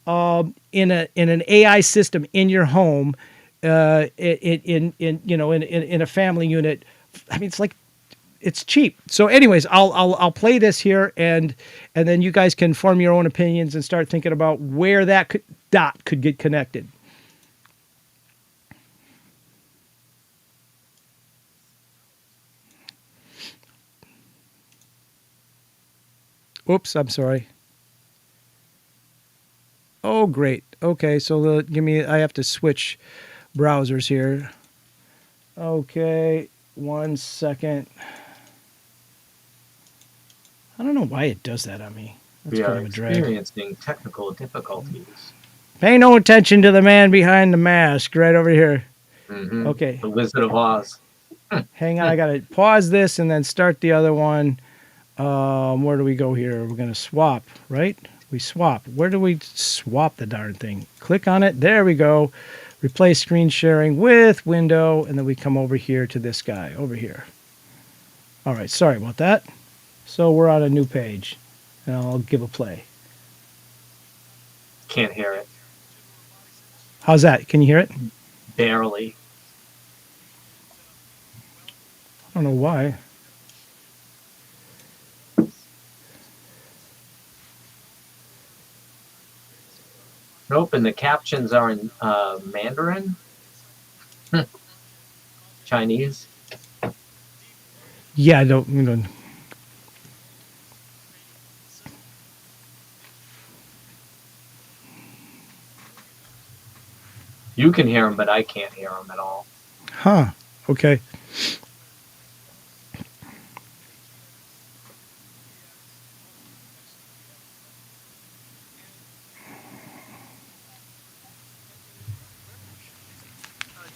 in an AI system in your home, in a family unit. I mean, it's cheap. So anyways, I'll play this here, and then you guys can form your own opinions and start thinking about where that dot could get connected. Oops, I'm sorry. Oh, great. Okay, so I have to switch browsers here. Okay, 1 second. I don't know why it does that on me. That's We kind are of a drag. experiencing technical difficulties. Pay no attention to the man behind the mask right over here. Mm-hmm. Okay. The Wizard of Oz. Hang on, I got to pause this and then start the other one. Where do we go here? We're going to swap, right? We swap. Where do we swap the darn thing? Click on it. There we go. Replace screen sharing with window, and then we come over here to this guy over here. All right, sorry about that. So we're on a new page, and I'll give a play. Can't hear it. How's that? Can you hear it? Barely. I don't know why. Nope, and the captions are in Mandarin? Chinese? Yeah, I don't. You can hear them, but I can't hear them at all. Huh. Okay.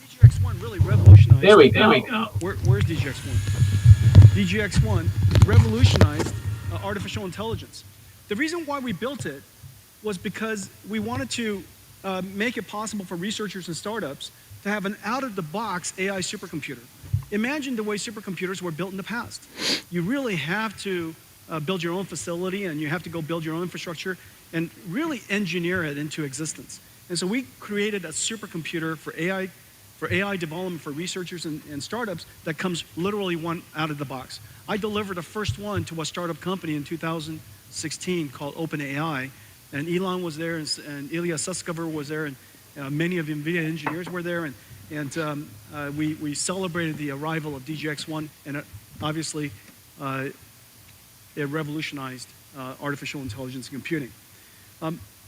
DGX1 really revolutionized. There we go. Where's DGX1? DGX1 revolutionized artificial intelligence. The reason why we built it was because we wanted to make it possible for researchers and startups to have an out-of-the-box AI supercomputer. Imagine the way supercomputers were built in the past. You really have to build your own facility, and you have to go build your own infrastructure and really engineer it into existence. And so we created a supercomputer for AI development for researchers and startups that comes literally one out of the box. I delivered the first one to a startup company in 2016 called OpenAI, and Elon was there, and Ilya Sutskever was there, and many of the NVIDIA engineers were there, and we celebrated the arrival of DGX1, and obviously it revolutionized artificial intelligence computing.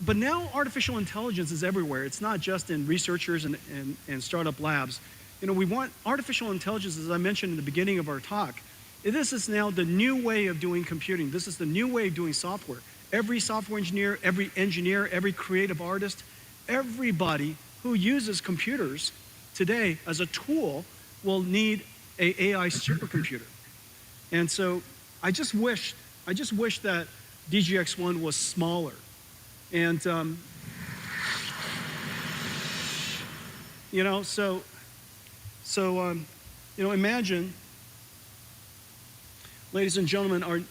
But now artificial intelligence is everywhere. It's not just in researchers and startup labs. We want artificial intelligence, as I mentioned in the beginning of our talk. This is now the new way of doing computing. This is the new way of doing software. Every software engineer, every creative artist, everybody who uses computers today as a tool will need an AI supercomputer. And so I just wish that DGX1 was smaller. And You know, you know, imagine, ladies and gentlemen,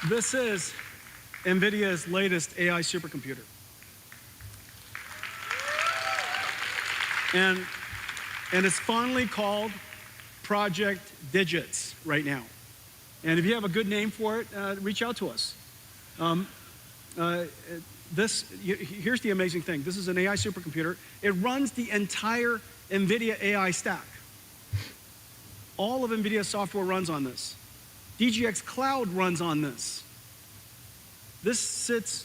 this is NVIDIA's latest AI supercomputer. And it's fondly called Project Digits right now. And if you have a good name for it, reach out to us. Here's the amazing thing. This is an AI supercomputer. It runs the entire NVIDIA AI stack. All of NVIDIA's software runs on this. DGX Cloud runs on this. This sits,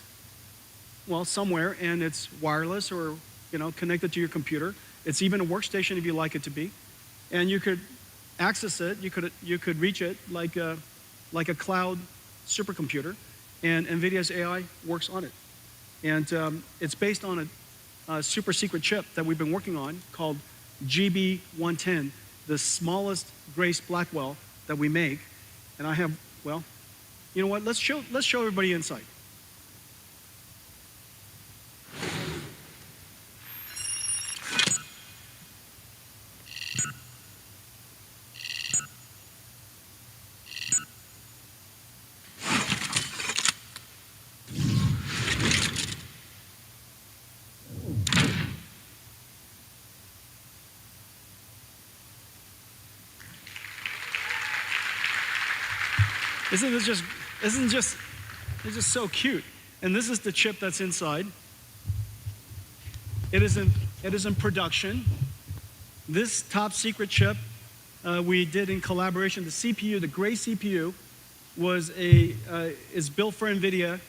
well, somewhere, and it's wireless or, you know, connected to your computer. It's even a workstation if you like it to be. And you could access it, you could reach it like a cloud supercomputer, and NVIDIA's AI works on it. And it's based on a super secret chip that we've been working on called GB110, the smallest Grace Blackwell that we make. And I have, well, you know what? Let's show everybody inside. It's just so cute. And this is the chip that's inside. It is in production. This top secret chip we did in collaboration. The CPU, the Grace CPU, is built for NVIDIA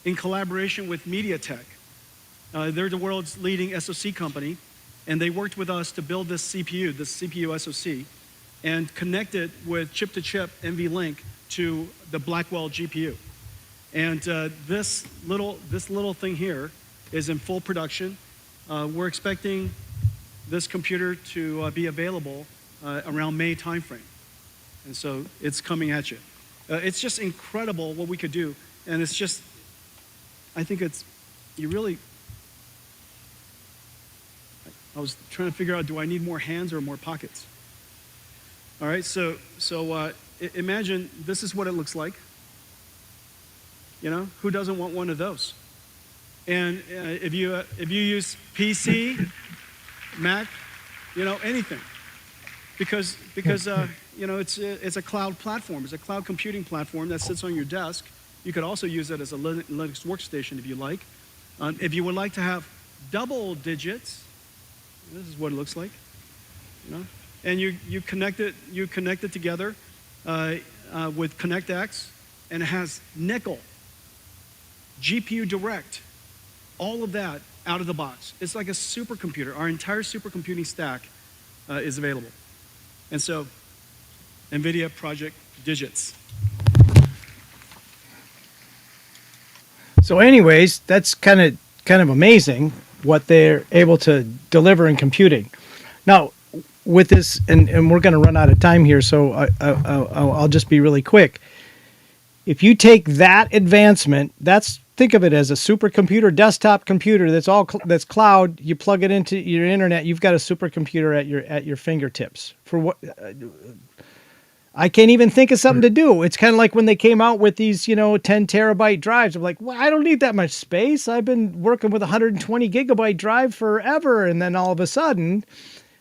in collaboration with MediaTek. They're the world's leading SoC company, and they worked with us to build this CPU SoC, and connect it with chip-to-chip NVLink to the Blackwell GPU. And this little thing here is in full production. We're expecting this computer to be available around May timeframe. And so it's coming at you. It's just incredible what we could do. And it's just, I think I was trying to figure out, do I need more hands or more pockets? All right, so imagine this is what it looks like. You know, who doesn't want one of those? And if you use PC, Mac, you know, anything, because you know, it's a cloud platform. It's a cloud computing platform that sits on your desk. You could also use it as a Linux workstation if you like. If you would like to have double digits, this is what it looks like. You know, and you connect it together with ConnectX, and it has Nickel, GPU Direct, all of that out of the box. It's like a supercomputer. Our entire supercomputing stack is available. And so, NVIDIA Project Digits. So anyways, that's kind of amazing what they're able to deliver in computing. Now, with this, and we're going to run out of time here, so I'll just be really quick. If you take that advancement, think of it as a supercomputer, desktop computer that's cloud. You plug it into your internet, you've got a supercomputer at your fingertips. For what? I can't even think of something to do. It's kind of like when they came out with these, 10 terabyte drives. I'm like, well, I don't need that much space. I've been working with 120 gigabyte drive forever, and then all of a sudden,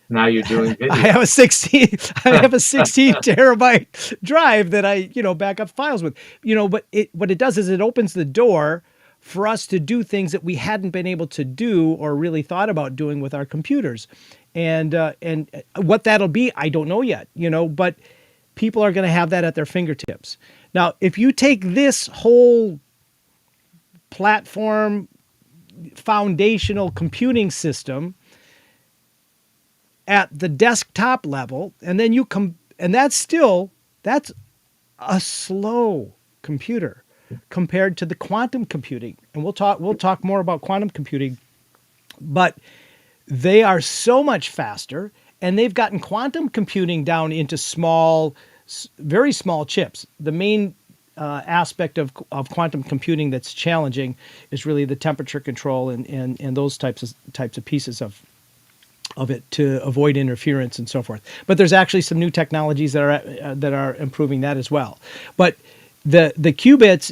now you're doing video. I have a 16 terabyte drive that I, back up files with. But what it does is it opens the door for us to do things that we hadn't been able to do or really thought about doing with our computers. And what that'll be, I don't know yet, but people are going to have that at their fingertips. Now, if you take this whole platform foundational computing system at the desktop level, and then and that's a slow computer compared to the quantum computing. And we'll talk more about quantum computing, but they are so much faster, and they've gotten quantum computing down into very small chips. The main aspect of quantum computing that's challenging is really the temperature control and those types of pieces of it to avoid interference and so forth. But there's actually some new technologies that are improving that as well. But the qubits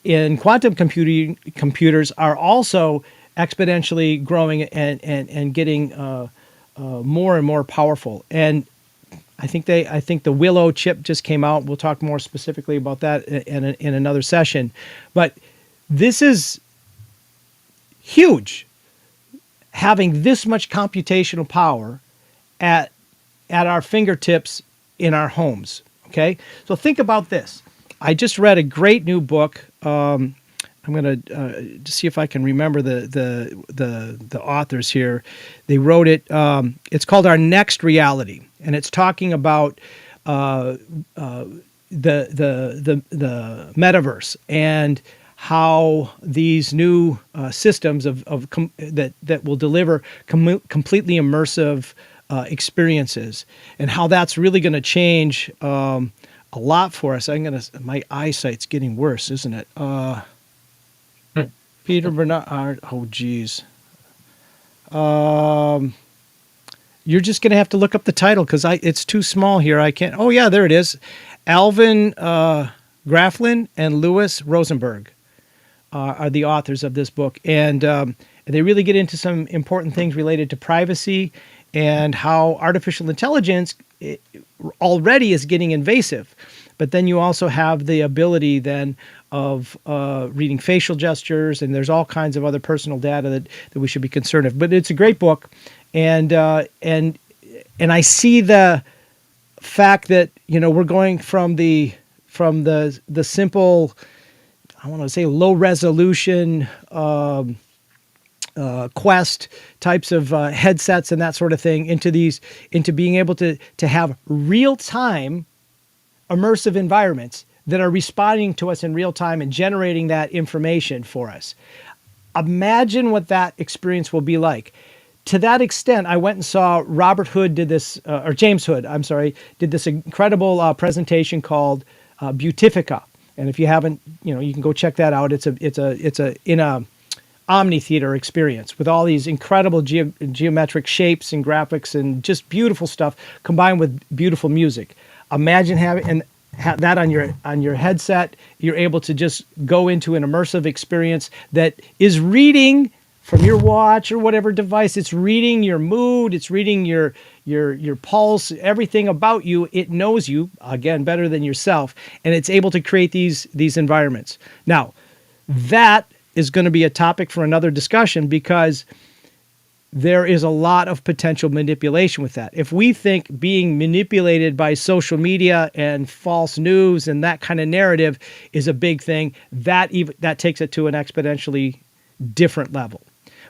in quantum computers are also exponentially growing and getting more and more powerful. And I think the Willow chip just came out. We'll talk more specifically about that in another session. But this is huge, having this much computational power at our fingertips in our homes. Okay, so think about this. I just read a great new book. I'm going to see if I can remember the authors here. They wrote it. It's called Our Next Reality, and it's talking about the metaverse and how these new systems that will deliver completely immersive experiences, and how that's really going to change a lot for us. My eyesight's getting worse, isn't it? Peter Bernard. Oh, geez. You're just going to have to look up the title because it's too small here. I can't. Oh, yeah, there it is. Alvin Graflin and Louis Rosenberg are the authors of this book. And they really get into some important things related to privacy and how artificial intelligence already is getting invasive. But then you also have the ability then of reading facial gestures, and there's all kinds of other personal data that we should be concerned of. But it's a great book, and I see the fact that we're going from the simple, I want to say low resolution Quest types of headsets and that sort of thing into being able to have real time immersive environments that are responding to us in real time and generating that information for us. Imagine what that experience will be like. To that extent, I went and saw Robert Hood did this, or James Hood, I'm sorry, did this incredible presentation called Beautifica. And if you haven't, you can go check that out. It's in a Omni Theater experience with all these incredible geometric shapes and graphics and just beautiful stuff combined with beautiful music. Imagine having that on your headset. You're able to just go into an immersive experience that is reading from your watch or whatever device. It's reading your mood. It's reading your pulse, everything about you. It knows you, again, better than yourself, and it's able to create these environments. Now, that is going to be a topic for another discussion because there is a lot of potential manipulation with that. If we think being manipulated by social media and false news and that kind of narrative is a big thing, that takes it to an exponentially different level.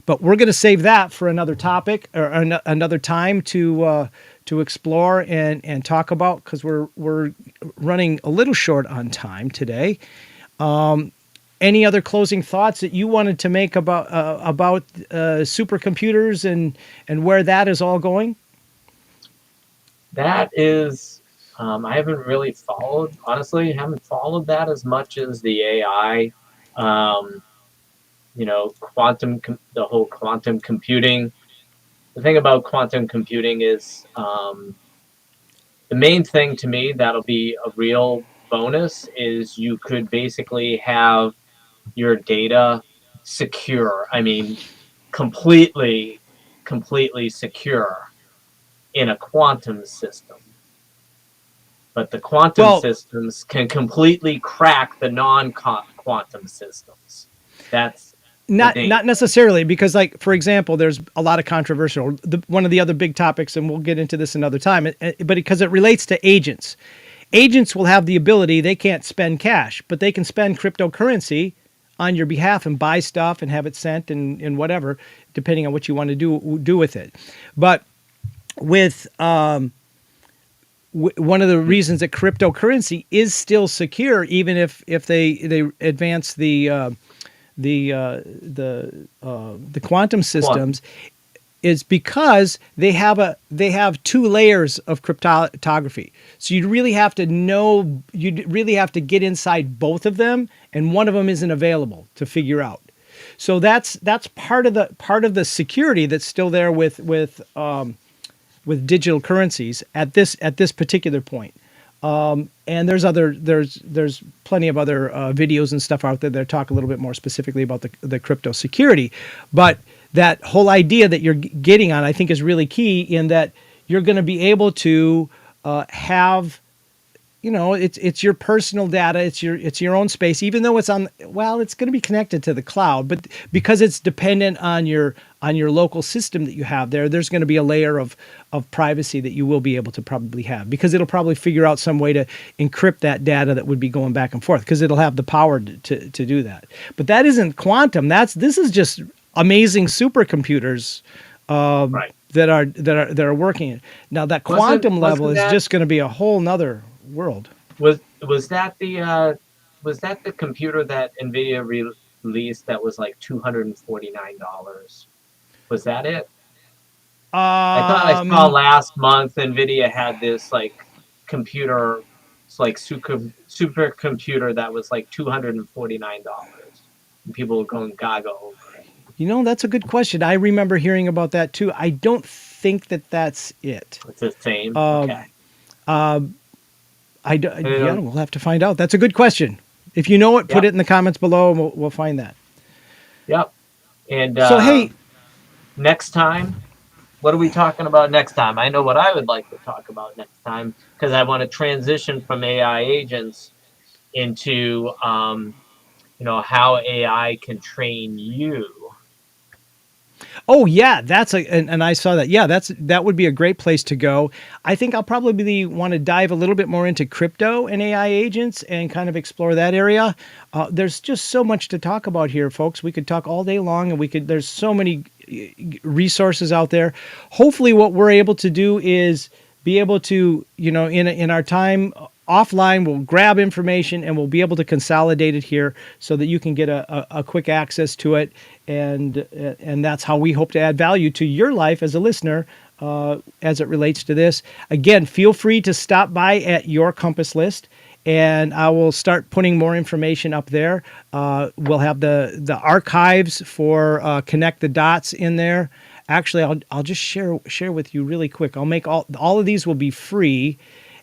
But we're going to save that for another topic or another time to explore and talk about, because we're running a little short on time today. Any other closing thoughts that you wanted to make about supercomputers and where that is all going? That is, I haven't really followed that as much as the AI, the whole quantum computing. The thing about quantum computing is the main thing to me that'll be a real bonus is you could basically have your data secure. I mean, completely secure in a quantum system. But the quantum systems can completely crack the non-quantum systems. That's not necessarily, because, like, for example, there's a lot of controversial. One of the other big topics, and we'll get into this another time, but because it relates to agents. Agents will have the ability, they can't spend cash, but they can spend cryptocurrency on your behalf and buy stuff and have it sent and whatever, depending on what you want to do with it. But with one of the reasons that cryptocurrency is still secure, even if they advance the quantum systems, is because they have two layers of cryptography. So you really have to get inside both of them, and one of them isn't available to figure out. So that's part of the security that's still there with digital currencies at this particular point. And there's plenty of other videos and stuff out there that talk a little bit more specifically about the crypto security. But that whole idea that you're getting on, I think, is really key in that you're going to be able to have, it's your personal data, it's your own space, even though it's it's going to be connected to the cloud, but because it's dependent on your local system that you have there's going to be a layer of privacy that you will be able to probably have, because it'll probably figure out some way to encrypt that data that would be going back and forth, because it'll have the power to do that. But that isn't quantum. This is just amazing supercomputers Right. that are working. Now that quantum level is just going to be a whole nother world. Was that the computer that NVIDIA released that was like $249? Was that it? I thought I saw last month NVIDIA had this like computer, it's like supercomputer that was like $249, and people were going gaga over it. That's a good question. I remember hearing about that too. I don't think that's it. It's the same. Okay. We'll have to find out. That's a good question. If you know it, put it in the comments below, and we'll find that. Yep. And so, hey, next time, what are we talking about next time? I know what I would like to talk about next time, because I want to transition from AI agents into, how AI can train you. Oh yeah, and I saw that. Yeah, that would be a great place to go. I think I'll probably want to dive a little bit more into crypto and AI agents and kind of explore that area. There's just so much to talk about here, folks. We could talk all day long, and there's so many resources out there. Hopefully what we're able to do is be able to, in our time offline, we'll grab information and we'll be able to consolidate it here so that you can get a quick access to it. And that's how we hope to add value to your life as a listener as it relates to this. Again, feel free to stop by at Your Compass List, and I will start putting more information up there. We'll have the archives for Connect the Dots in there. Actually, I'll just share with you really quick. I'll make all of these will be free.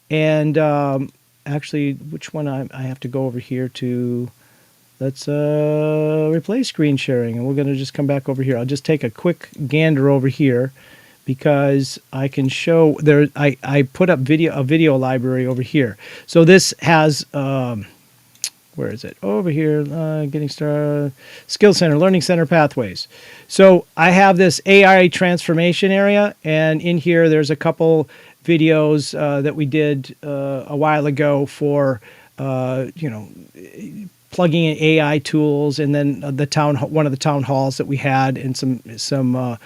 And actually, which one I have to go over here to? Let's replace screen sharing, and we're going to just come back over here. I'll just take a quick gander over here because I can show there. I put up a video library over here. So this has where is it? Over here, getting started. Skill Center, Learning Center Pathways. So I have this AI transformation area, and in here there's a couple videos that we did a while ago for plugging in AI tools, and then one of the town halls that we had, and I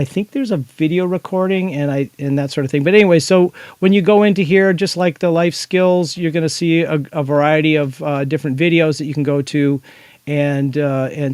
think there's a video recording and that sort of thing. But anyway, so when you go into here, just like the life skills, you're going to see a variety of different videos that you can go to, and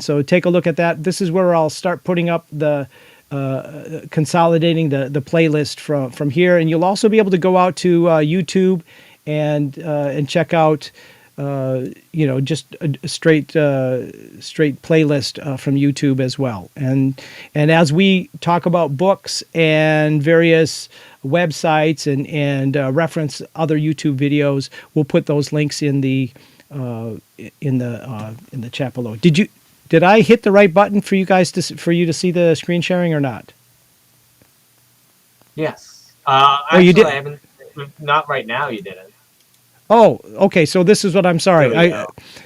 so take a look at that. This is where I'll start putting up the consolidating the playlist from here, and you'll also be able to go out to YouTube and check out just a straight playlist from YouTube as well. And as we talk about books and various websites and reference other YouTube videos, we'll put those links in the chat below. Did I hit the right button for you guys for you to see the screen sharing or not? Yes. You did. I haven't. Not right now. You didn't. Oh, okay. So this is what I'm sorry.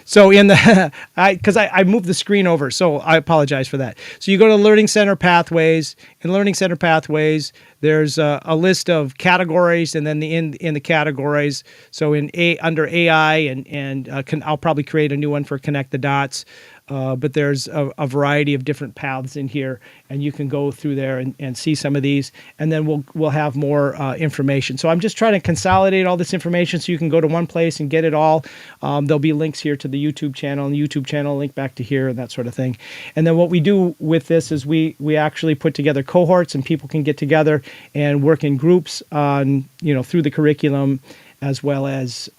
So in the because I moved the screen over, so I apologize for that. So you go to Learning Center Pathways. In Learning Center Pathways, there's a list of categories, and then in the categories. So under AI, I'll probably create a new one for Connect the Dots. But there's a variety of different paths in here, and you can go through there and see some of these, and then we'll have more information. So I'm just trying to consolidate all this information so you can go to one place and get it all. There'll be links here to the YouTube channel, and the YouTube channel link back to here, and that sort of thing. And then what we do with this is we actually put together cohorts, and people can get together and work in groups on, through the curriculum, as well as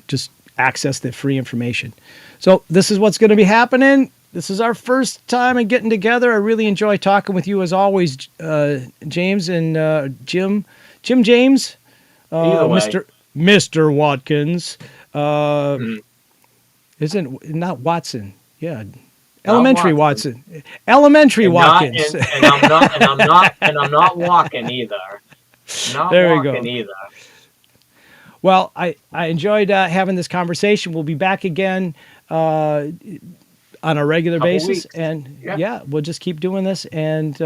just access the free information. So this is what's going to be happening. This is our first time in getting together. I really enjoy talking with you as always, James and Jim James, Mr. Watkins. Isn't not Watson? Yeah, elementary Watson. Elementary Watkins. And I'm not walking either. Not there we walking go. Either. Well, I enjoyed having this conversation. We'll be back again on a regular basis. Weeks. And yeah, we'll just keep doing this. And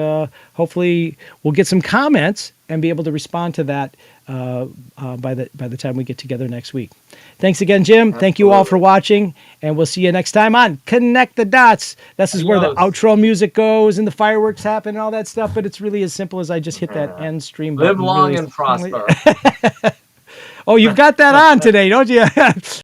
hopefully we'll get some comments and be able to respond to that by the time we get together next week. Thanks again, Jim. Absolutely. Thank you all for watching. And we'll see you next time on Connect the Dots. This is where the outro music goes and the fireworks happen and all that stuff. But it's really as simple as I just hit that end stream button. Live long and prosper. Oh, you've got that on today, don't you?